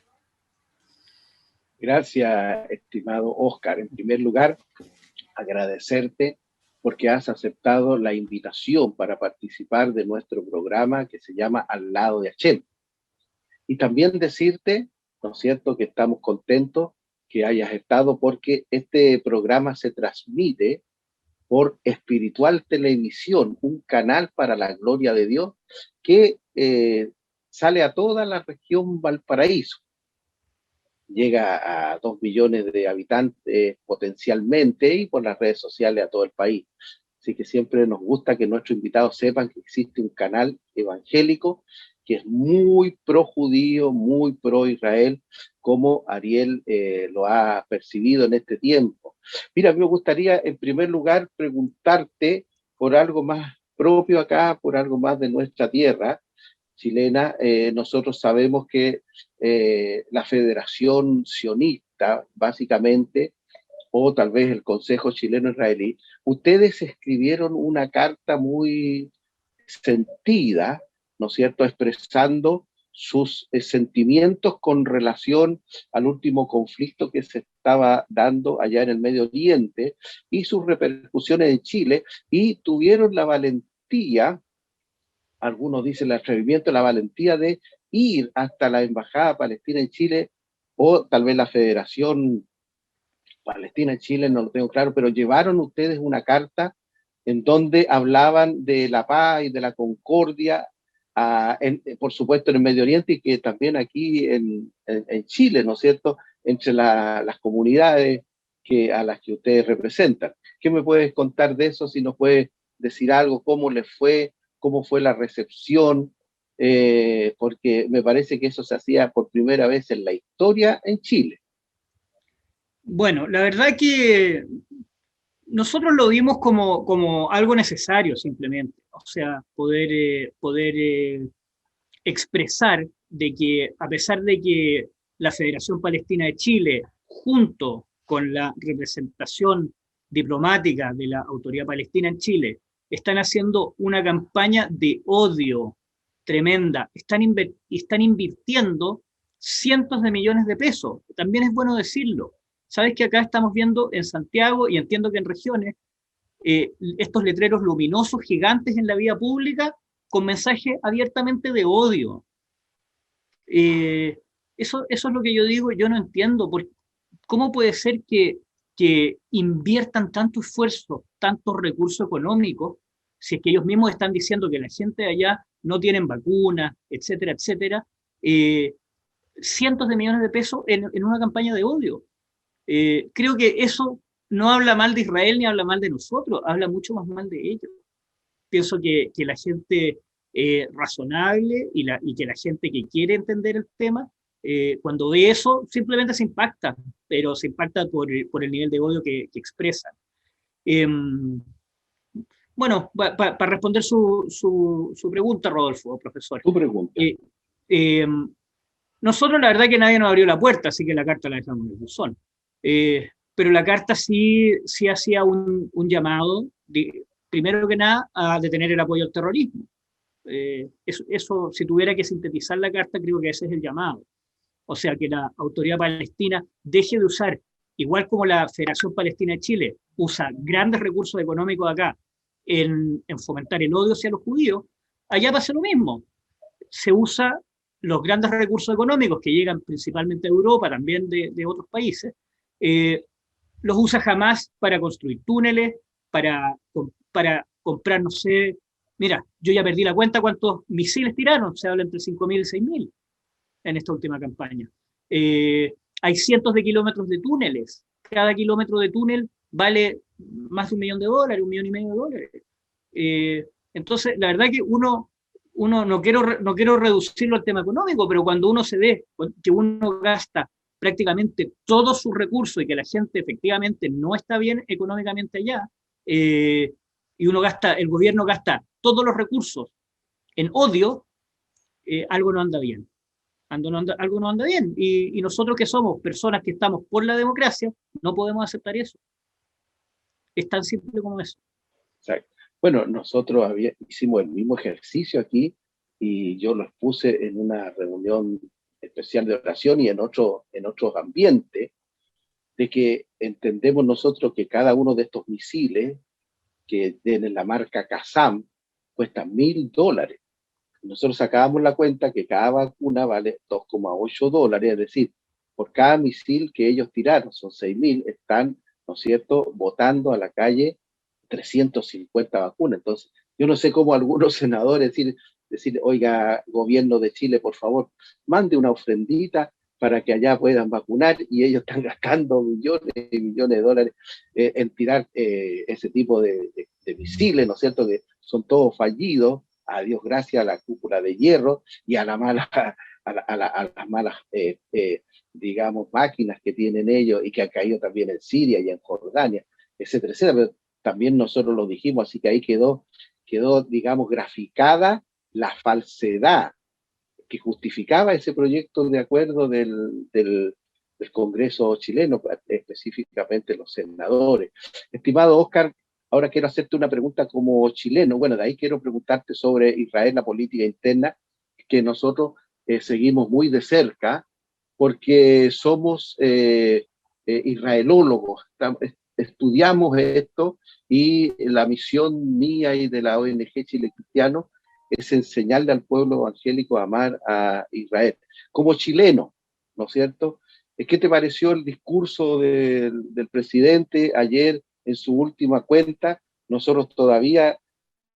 Gracias, estimado Oscar. En primer lugar, agradecerte porque has aceptado la invitación para participar de nuestro programa que se llama Al lado de Hashem. Y también decirte, ¿no es cierto?, que estamos contentos que hayas estado porque este programa se transmite por Espiritual Televisión, un canal para la gloria de Dios que sale a toda la región Valparaíso. Llega a 2 millones de habitantes potencialmente y por las redes sociales a todo el país. Así que siempre nos gusta que nuestros invitados sepan que existe un canal evangélico que es muy pro judío, muy pro Israel, como Ariel lo ha percibido en este tiempo. Mira, a mí me gustaría en primer lugar preguntarte por algo más propio acá, por algo más de nuestra tierra chilena. Nosotros sabemos que la Federación Sionista, básicamente, o tal vez el Consejo Chileno Israelí, ustedes escribieron una carta muy sentida, ¿no es cierto?, expresando sus sentimientos con relación al último conflicto que se estaba dando allá en el Medio Oriente y sus repercusiones en Chile, y tuvieron la valentía, algunos dicen el atrevimiento, la valentía de ir hasta la Embajada Palestina en Chile, o tal vez la Federación Palestina en Chile, no lo tengo claro, pero llevaron ustedes una carta en donde hablaban de la paz y de la concordia, por supuesto en el Medio Oriente y que también aquí en Chile, ¿no es cierto?, entre las comunidades a las que ustedes representan. ¿Qué me puedes contar de eso? Si nos puedes decir algo, cómo les fue, cómo fue la recepción, porque me parece que eso se hacía por primera vez en la historia en Chile. Bueno, la verdad que nosotros lo vimos como algo necesario simplemente, o sea, poder expresar de que a pesar de que la Federación Palestina de Chile, junto con la representación diplomática de la Autoridad Palestina en Chile, están haciendo una campaña de odio tremenda, están invirtiendo cientos de millones de pesos, también es bueno decirlo. Sabes que acá estamos viendo en Santiago, y entiendo que en regiones, estos letreros luminosos gigantes en la vía pública con mensajes abiertamente de odio. Eso es lo que yo digo, yo no entiendo. ¿Cómo puede ser que que inviertan tanto esfuerzo, tantos recursos económicos, si es que ellos mismos están diciendo que la gente de allá no tienen vacunas, etcétera, etcétera, cientos de millones de pesos en una campaña de odio. Creo que eso no habla mal de Israel ni habla mal de nosotros, habla mucho más mal de ellos. Pienso que la gente razonable y que la gente que quiere entender el tema, cuando ve eso, simplemente se impacta, pero se impacta por el nivel de odio que expresan. Bueno, para responder su pregunta, Rodolfo, profesor. Tu pregunta. Nosotros la verdad que nadie nos abrió la puerta, así que la carta la dejamos en el buzón. Pero la carta sí hacía un llamado, primero que nada, a detener el apoyo al terrorismo. Eso, si tuviera que sintetizar la carta, creo que ese es el llamado. O sea, que la autoridad palestina deje de usar, igual como la Federación Palestina de Chile usa grandes recursos económicos acá en fomentar el odio hacia los judíos, allá pasa lo mismo. Se usa los grandes recursos económicos que llegan principalmente a Europa, también de otros países, los usa jamás para construir túneles, para comprar, no sé, mira, yo ya perdí la cuenta cuántos misiles tiraron, se habla entre 5.000 y 6.000 en esta última campaña. Hay cientos de kilómetros de túneles, cada kilómetro de túnel vale más de $1 millón, $1,5 millones. Entonces, la verdad que uno no quiero reducirlo al tema económico, pero cuando uno se ve que uno gasta prácticamente todos sus recursos y que la gente efectivamente no está bien económicamente allá, y el gobierno gasta todos los recursos en odio, algo no anda bien. Algo no anda bien. Y nosotros que somos personas que estamos por la democracia, no podemos aceptar eso. Es tan simple como eso. Exacto. Bueno, nosotros hicimos el mismo ejercicio aquí y yo lo expuse en una reunión especial de oración y en otros ambientes, de que entendemos nosotros que cada uno de estos misiles que tienen la marca Qassam cuestan $1.000. Nosotros sacábamos la cuenta que cada vacuna vale $2,8, es decir, por cada misil que ellos tiraron, son 6.000, están, ¿no es cierto?, botando a la calle 350 vacunas. Entonces, yo no sé cómo algunos senadores decir, oiga, gobierno de Chile, por favor, mande una ofrendita para que allá puedan vacunar, y ellos están gastando millones y millones de dólares en tirar ese tipo de misiles, ¿no es cierto?, que son todos fallidos, a Dios gracias a la cúpula de hierro y a las malas, digamos, máquinas que tienen ellos y que han caído también en Siria y en Jordania, etcétera, etcétera. Pero también nosotros lo dijimos, así que ahí quedó, digamos, graficada la falsedad que justificaba ese proyecto de acuerdo del Congreso chileno, específicamente los senadores. Estimado Oscar, ahora quiero hacerte una pregunta como chileno. Bueno, de ahí quiero preguntarte sobre Israel, la política interna, que nosotros seguimos muy de cerca, porque somos israelólogos, estudiamos esto, y la misión mía y de la ONG Chile Cristiano es enseñarle al pueblo evangélico a amar a Israel. Como chileno, ¿no es cierto? ¿Qué te pareció el discurso del presidente ayer en su última cuenta? Nosotros todavía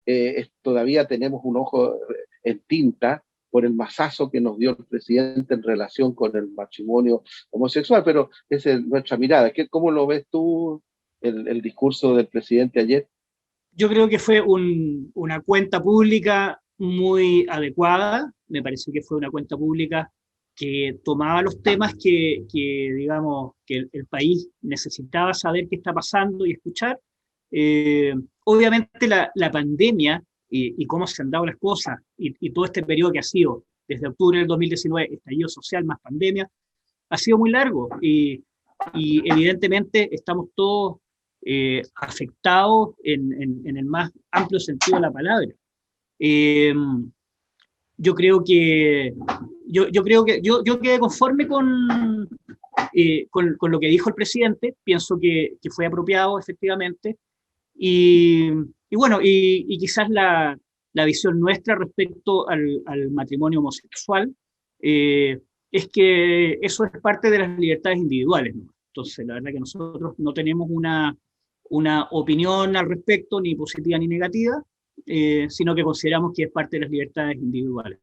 tenemos un ojo en tinta por el mazazo que nos dio el presidente en relación con el matrimonio homosexual, pero esa es nuestra mirada. ¿Cómo lo ves tú, el discurso del presidente ayer? Yo creo que fue una cuenta pública muy adecuada. Me parece que fue una cuenta pública que tomaba los temas que digamos, que el país necesitaba saber qué está pasando y escuchar. Obviamente la pandemia y cómo se han dado las cosas y todo este periodo que ha sido desde octubre del 2019, estallido social más pandemia, ha sido muy largo y evidentemente estamos todos afectados en el más amplio sentido de la palabra. Yo quedé conforme con lo que dijo el presidente. Pienso que fue apropiado efectivamente, y bueno, y quizás la visión nuestra respecto al matrimonio homosexual es que eso es parte de las libertades individuales, ¿no? Entonces, la verdad que nosotros no tenemos una opinión al respecto, ni positiva ni negativa, sino que consideramos que es parte de las libertades individuales.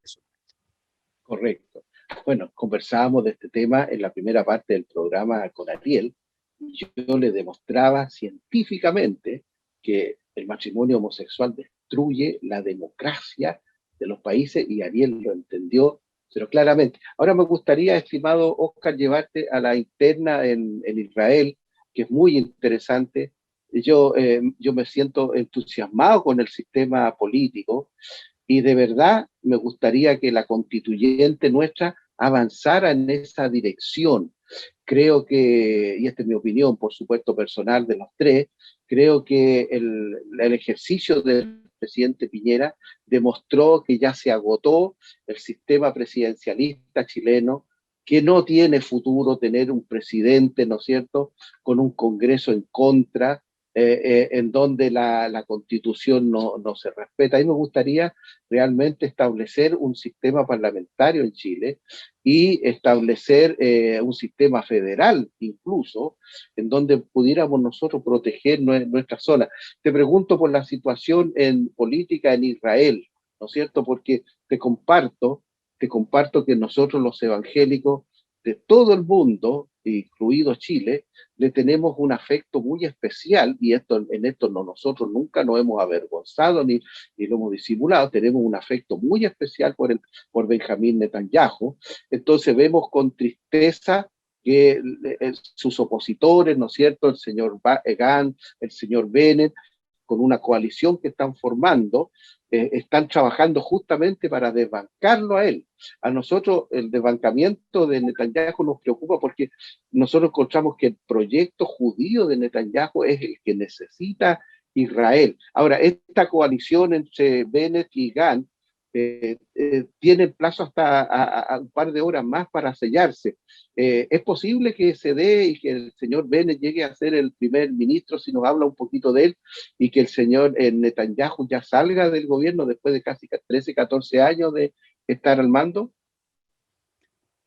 Correcto. Bueno, conversábamos de este tema en la primera parte del programa con Ariel. Yo le demostraba científicamente que el matrimonio homosexual destruye la democracia de los países y Ariel lo entendió, pero claramente. Ahora me gustaría, estimado Oscar, llevarte a la interna en Israel, que es muy interesante. Yo me siento entusiasmado con el sistema político y de verdad me gustaría que la constituyente nuestra avanzara en esa dirección. Creo que, y esta es mi opinión, por supuesto, personal de los tres, creo que el ejercicio del presidente Piñera demostró que ya se agotó el sistema presidencialista chileno, que no tiene futuro tener un presidente, ¿no es cierto?, con un Congreso en contra, en donde la Constitución no se respeta. A mí me gustaría realmente establecer un sistema parlamentario en Chile y establecer un sistema federal incluso, en donde pudiéramos nosotros proteger nuestra zona. Te pregunto por la situación en política en Israel, ¿no es cierto? Porque te comparto que nosotros los evangélicos de todo el mundo, incluido Chile, le tenemos un afecto muy especial, y en esto nosotros nunca nos hemos avergonzado ni lo hemos disimulado, tenemos un afecto muy especial por Benjamín Netanyahu. Entonces vemos con tristeza que sus opositores, ¿no es cierto?, el señor Gantz, el señor Bennett, con una coalición que están formando, están trabajando justamente para desbancarlo a él. A nosotros el desbancamiento de Netanyahu nos preocupa porque nosotros encontramos que el proyecto judío de Netanyahu es el que necesita Israel. Ahora, esta coalición entre Bennett y Gantz tiene plazo hasta a un par de horas más para sellarse. ¿Es posible que se dé y que el señor Bennett llegue a ser el primer ministro, si nos habla un poquito de él, y que el señor Netanyahu ya salga del gobierno después de casi 13, 14 años de estar al mando?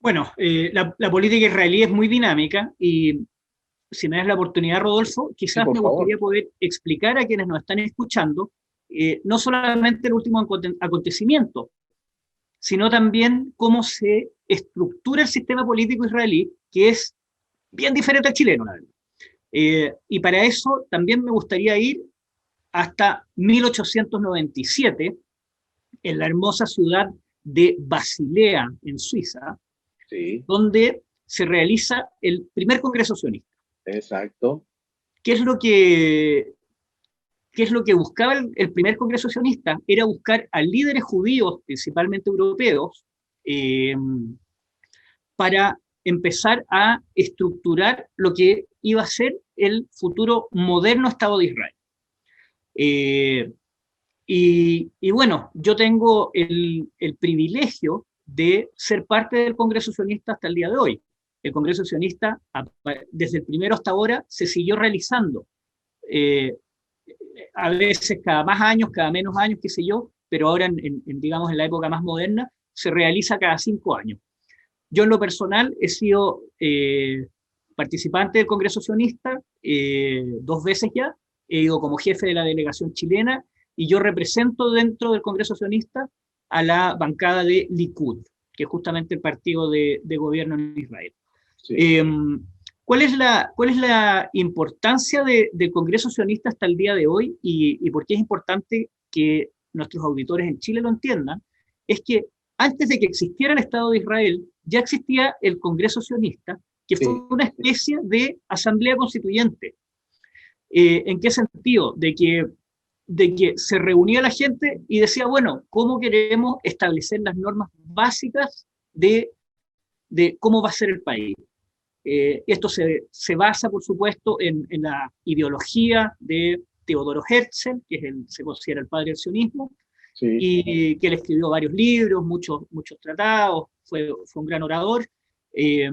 Bueno, la política israelí es muy dinámica y si me das la oportunidad, Rodolfo, quizás Sí, me favor. gustaría poder explicar a quienes nos están escuchando no solamente el último acontecimiento, sino también cómo se estructura el sistema político israelí, que es bien diferente al chileno, la verdad. Y para eso también me gustaría ir hasta 1897, en la hermosa ciudad de Basilea, en Suiza, Sí, donde se realiza el primer Congreso Sionista. exacto. ¿Qué es lo que buscaba el primer Congreso Sionista? Era buscar a líderes judíos, principalmente europeos, para empezar a estructurar lo que iba a ser el futuro moderno Estado de Israel. Y bueno, yo tengo el privilegio de ser parte del Congreso Sionista hasta el día de hoy. El Congreso Sionista, desde el primero hasta ahora, se siguió realizando. A veces cada más años, cada menos años, qué sé yo, pero ahora, digamos, en la época más moderna, se realiza cada 5 años. Yo en lo personal he sido participante del Congreso Sionista 2 veces ya, he ido como jefe de la delegación chilena y yo represento dentro del Congreso Sionista a la bancada de Likud, que es justamente el partido de gobierno en Israel. Sí. ¿Cuál es la importancia del Congreso Sionista hasta el día de hoy y por qué es importante que nuestros auditores en Chile lo entiendan? Es que antes de que existiera el Estado de Israel, ya existía el Congreso Sionista, que fue una especie de asamblea constituyente. ¿En qué sentido? De que se reunía la gente y decía, bueno, ¿cómo queremos establecer las normas básicas de cómo va a ser el país? Esto se basa, por supuesto, en la ideología de Teodoro Herzl, que se considera el padre del sionismo, sí, y que él escribió varios libros, muchos tratados, fue un gran orador, y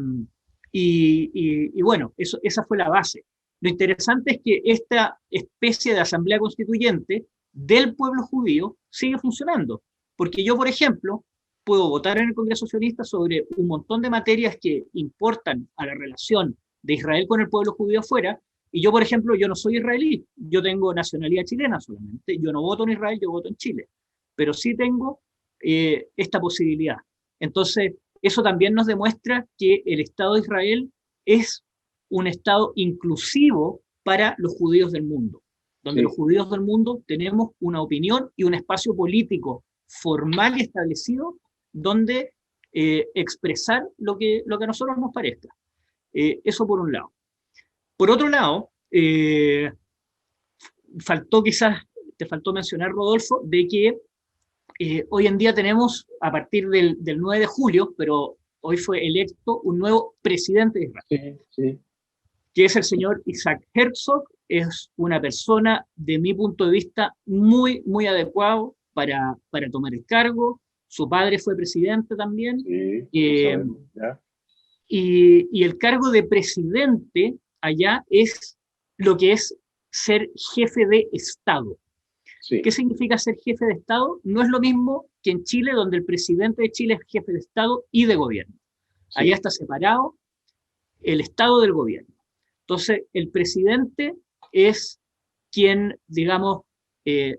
bueno, esa fue la base. Lo interesante es que esta especie de asamblea constituyente del pueblo judío sigue funcionando, porque yo, por ejemplo, puedo votar en el Congreso Sionista sobre un montón de materias que importan a la relación de Israel con el pueblo judío afuera. Y yo, por ejemplo, yo no soy israelí, yo tengo nacionalidad chilena solamente, yo no voto en Israel, yo voto en Chile, pero sí tengo esta posibilidad. Entonces, eso también nos demuestra que el Estado de Israel es un Estado inclusivo para los judíos del mundo, donde Sí. los judíos del mundo tenemos una opinión y un espacio político formal y establecido donde expresar lo que a nosotros nos parezca. Eso por un lado. Por otro lado, te faltó mencionar, Rodolfo, de que hoy en día tenemos, a partir del 9 de julio, pero hoy fue electo un nuevo presidente de Israel, Sí. que es el señor Isaac Herzog. Es una persona, de mi punto de vista, muy, muy adecuado para tomar el cargo. Su padre fue presidente también. Sí, ¿ya? Y el cargo de presidente allá es lo que es ser jefe de Estado. Sí. ¿Qué significa ser jefe de Estado? No es lo mismo que en Chile, donde el presidente de Chile es jefe de Estado y de gobierno. Sí. Allá está separado el Estado del gobierno. Entonces, el presidente es quien, digamos,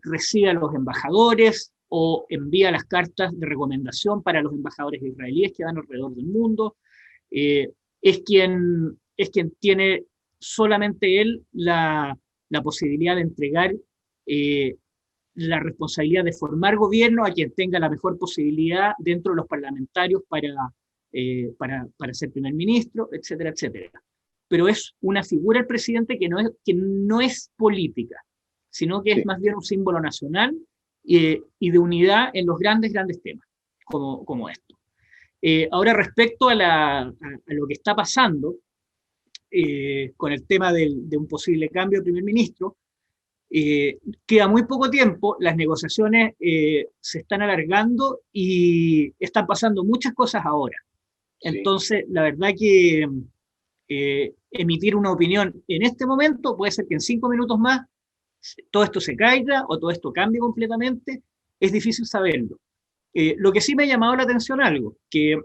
recibe a los embajadores o envía las cartas de recomendación para los embajadores israelíes que van alrededor del mundo. Es quien tiene solamente él la posibilidad de entregar la responsabilidad de formar gobierno a quien tenga la mejor posibilidad dentro de los parlamentarios para ser primer ministro, etcétera, etcétera. Pero es una figura el presidente que no es política, sino que es más bien un símbolo nacional y de unidad en los grandes temas, como esto. Ahora, respecto a lo que está pasando con el tema de un posible cambio de primer ministro, queda muy poco tiempo, las negociaciones se están alargando y están pasando muchas cosas ahora. Entonces, la verdad que emitir una opinión en este momento puede ser que en 5 minutos más todo esto se caiga o todo esto cambie completamente, es difícil saberlo. Lo que sí me ha llamado la atención algo, que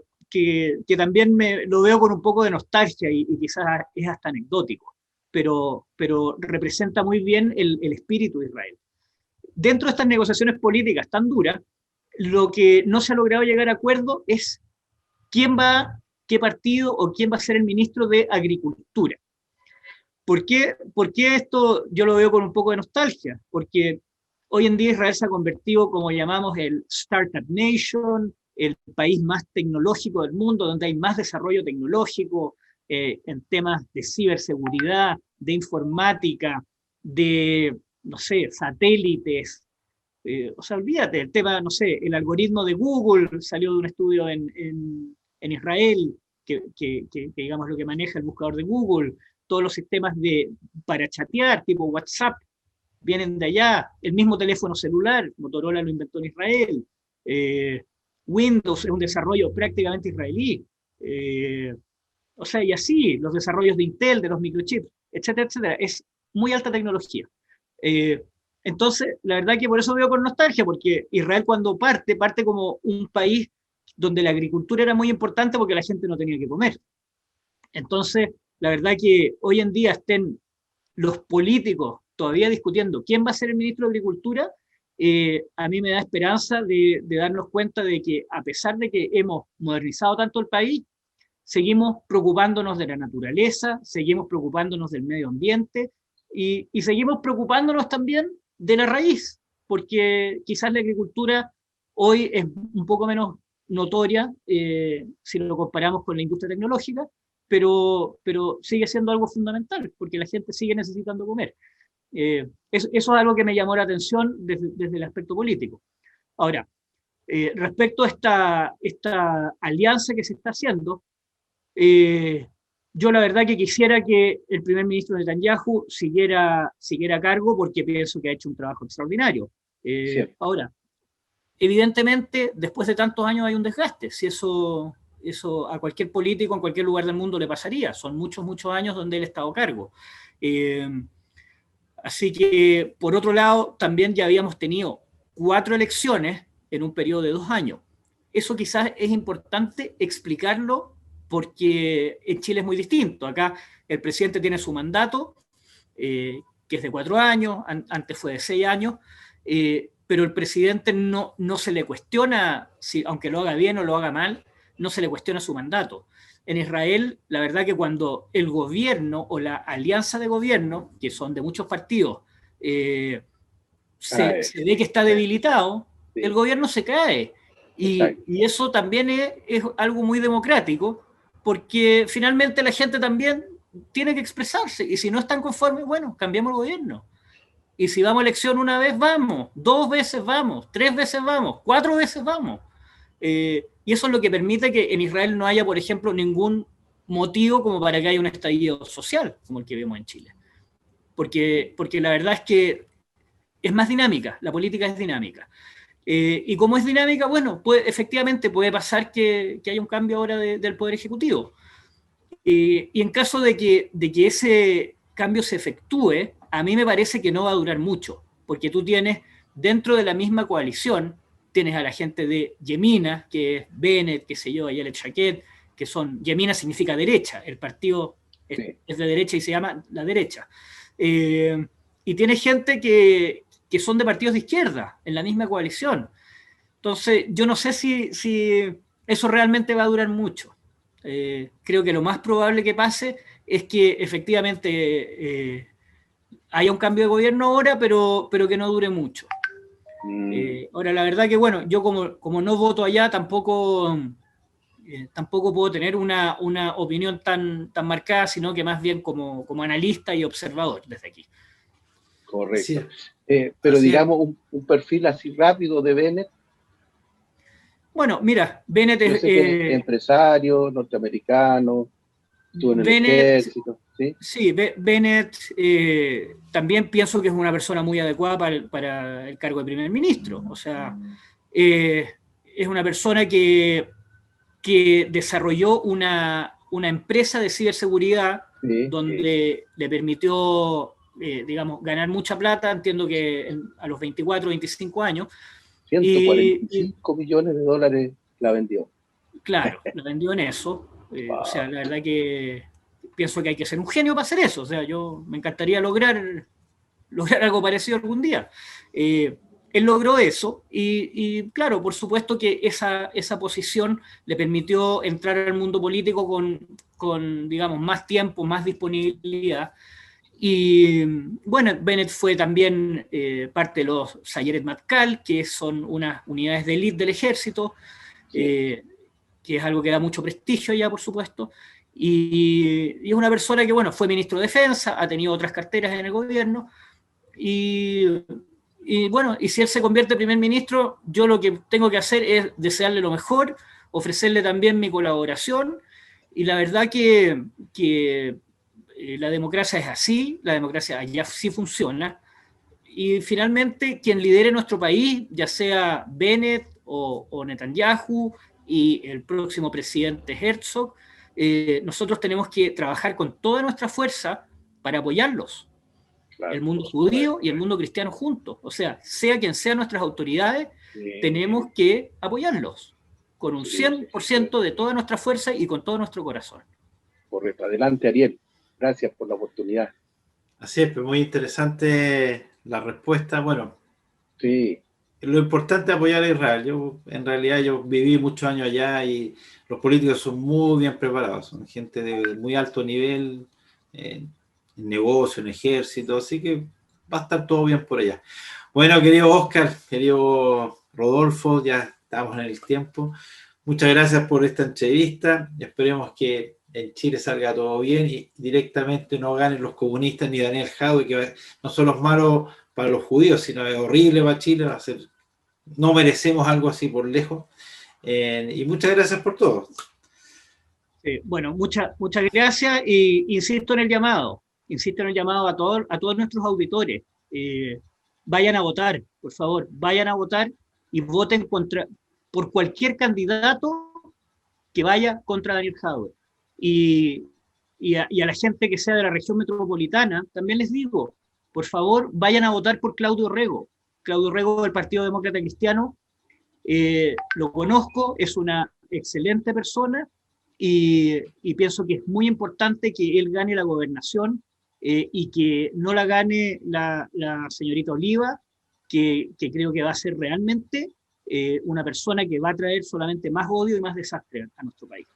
también lo veo con un poco de nostalgia y quizás es hasta anecdótico, pero representa muy bien el espíritu de Israel. Dentro de estas negociaciones políticas tan duras, lo que no se ha logrado llegar a acuerdo es qué partido o quién va a ser el ministro de Agricultura. ¿Por qué esto yo lo veo con un poco de nostalgia? Porque hoy en día Israel se ha convertido, como llamamos, el Startup Nation, el país más tecnológico del mundo, donde hay más desarrollo tecnológico en temas de ciberseguridad, de informática, de, no sé, satélites. O sea, olvídate, el tema, no sé, el algoritmo de Google salió de un estudio en Israel, que digamos lo que maneja el buscador de Google, todos los sistemas para chatear, tipo WhatsApp, vienen de allá, el mismo teléfono celular, Motorola lo inventó en Israel, Windows es un desarrollo prácticamente israelí, o sea, y así, los desarrollos de Intel, de los microchips, etcétera, etcétera, es muy alta tecnología. Entonces, la verdad que por eso veo con nostalgia, porque Israel cuando parte como un país donde la agricultura era muy importante porque la gente no tenía que comer. Entonces, la verdad que hoy en día estén los políticos todavía discutiendo quién va a ser el ministro de Agricultura, a mí me da esperanza de darnos cuenta de que a pesar de que hemos modernizado tanto el país, seguimos preocupándonos de la naturaleza, seguimos preocupándonos del medio ambiente y seguimos preocupándonos también de la raíz, porque quizás la agricultura hoy es un poco menos notoria si lo comparamos con la industria tecnológica, pero sigue siendo algo fundamental, porque la gente sigue necesitando comer. Eso es algo que me llamó la atención desde el aspecto político. Ahora, respecto a esta alianza que se está haciendo, yo la verdad que quisiera que el primer ministro Netanyahu siguiera a cargo porque pienso que ha hecho un trabajo extraordinario. Ahora, evidentemente, después de tantos años hay un desgaste. Si eso a cualquier político en cualquier lugar del mundo le pasaría. Son muchos años donde él ha estado a cargo. Así que, por otro lado, también ya habíamos tenido 4 elecciones en un periodo de 2 años. Eso quizás es importante explicarlo porque en Chile es muy distinto. Acá el presidente tiene su mandato, que es de 4 años, antes fue de 6 años, pero el presidente no se le cuestiona, aunque lo haga bien o lo haga mal, no se le cuestiona su mandato. En Israel, la verdad que cuando el gobierno o la alianza de gobierno, que son de muchos partidos, se ve que está debilitado, sí, el gobierno se cae. Y eso también es algo muy democrático, porque finalmente la gente también tiene que expresarse, y si no están conformes, bueno, cambiamos el gobierno. Y si vamos a elección una vez, vamos, 2 veces vamos, 3 veces vamos, 4 veces vamos. Y eso es lo que permite que en Israel no haya, por ejemplo, ningún motivo como para que haya un estallido social, como el que vemos en Chile. Porque la verdad es que es más dinámica, la política es dinámica. Y como es dinámica, bueno, efectivamente puede pasar que haya un cambio ahora del Poder Ejecutivo. Y en caso de que ese cambio se efectúe, a mí me parece que no va a durar mucho, porque tú tienes dentro de la misma coalición, tienes a la gente de Yemina, que es Bennett, qué sé yo, Ayelet Shaked, que son, Yemina significa derecha, el partido es de derecha y se llama la derecha. Y tienes gente que son de partidos de izquierda, en la misma coalición. Entonces, yo no sé si eso realmente va a durar mucho. Creo que lo más probable que pase es que efectivamente haya un cambio de gobierno ahora, pero que no dure mucho. Ahora, la verdad que, bueno, yo como no voto allá, tampoco puedo tener una opinión tan marcada, sino que más bien como analista y observador desde aquí. Correcto. Sí. Pero así digamos, un perfil así rápido de Bennett. Bueno, mira, Bennett es empresario, norteamericano, estuvo en el ejército. Sí, Bennett también pienso que es una persona muy adecuada para el cargo de primer ministro. O sea, es una persona que desarrolló una empresa de ciberseguridad donde le permitió, digamos, ganar mucha plata, entiendo que a los 24, 25 años. 145 millones de dólares la vendió. Claro, la vendió en eso. Wow. O sea, la verdad que pienso que hay que ser un genio para hacer eso. O sea, yo me encantaría lograr algo parecido algún día. Él logró eso y claro, por supuesto que esa posición le permitió entrar al mundo político con digamos, más tiempo, más disponibilidad. Y bueno, Bennett fue también parte de los Sayeret Matkal, que son unas unidades de élite del ejército, que es algo que da mucho prestigio ya, por supuesto. Y es una persona que, bueno, fue ministro de Defensa, ha tenido otras carteras en el gobierno. Y bueno, y si él se convierte en primer ministro, yo lo que tengo que hacer es desearle lo mejor, ofrecerle también mi colaboración. Y la verdad que la democracia es así, la democracia allá sí funciona, y finalmente quien lidere nuestro país, ya sea Bennett o Netanyahu y el próximo presidente Herzog, nosotros tenemos que trabajar con toda nuestra fuerza para apoyarlos, claro, el mundo judío y el mundo cristiano juntos. O sea quien sean nuestras autoridades, tenemos que apoyarlos con un 100% de toda nuestra fuerza y con todo nuestro corazón. Correcto. Adelante, Ariel. Gracias por la oportunidad. Así es, pues muy interesante la respuesta. Bueno, lo importante es apoyar a Israel. En realidad yo viví muchos años allá y los políticos son muy bien preparados, son gente de muy alto nivel en negocio, en ejército, así que va a estar todo bien por allá. Bueno, querido Oscar, querido Rodolfo, ya estamos en el tiempo. Muchas gracias por esta entrevista y esperemos que en Chile salga todo bien y directamente no ganen los comunistas ni Daniel Jadwe, que no son los malos para los judíos, sino es horrible para Chile. No merecemos algo así por lejos. Y muchas gracias por todo. Bueno, muchas gracias y insisto en el llamado a todos nuestros auditores. Vayan a votar, por favor, vayan a votar y voten por cualquier candidato que vaya contra Daniel Jadwe. Y a la gente que sea de la región metropolitana, también les digo, por favor, vayan a votar por Claudio Rego. Claudio Rego del Partido Demócrata Cristiano, lo conozco, es una excelente persona y pienso que es muy importante que él gane la gobernación y que no la gane la señorita Oliva, que creo que va a ser realmente una persona que va a traer solamente más odio y más desastre a nuestro país.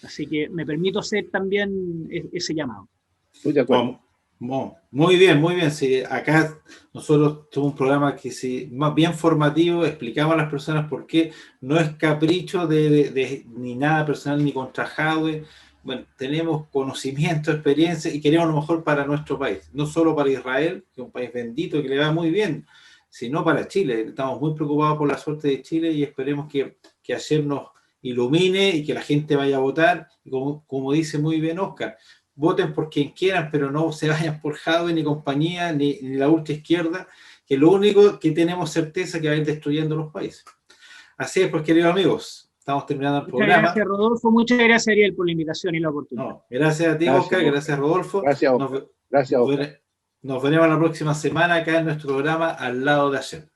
Así que me permito hacer también ese llamado. Estoy de acuerdo. Muy bien, muy bien. Sí, acá nosotros tenemos un programa que sí, más bien formativo, explicamos a las personas por qué no es capricho ni nada personal ni contra Jadwe. Bueno, tenemos conocimiento, experiencia y queremos lo mejor para nuestro país, no solo para Israel, que es un país bendito que le va muy bien, sino para Chile. Estamos muy preocupados por la suerte de Chile y esperemos que ayer nos ilumine y que la gente vaya a votar. Y como dice muy bien Oscar, voten por quien quieran, pero no se vayan por Jadwe, ni compañía, ni la ultra izquierda, que lo único que tenemos certeza es que va a ir destruyendo los países. Así es, pues, queridos amigos, estamos terminando el programa. Muchas gracias, Rodolfo. Muchas gracias, Ariel, por la invitación y la oportunidad. No, gracias a ti, Oscar. Gracias, Rodolfo. Gracias, Oscar. Nos veremos la próxima semana acá en nuestro programa Al lado de ayer.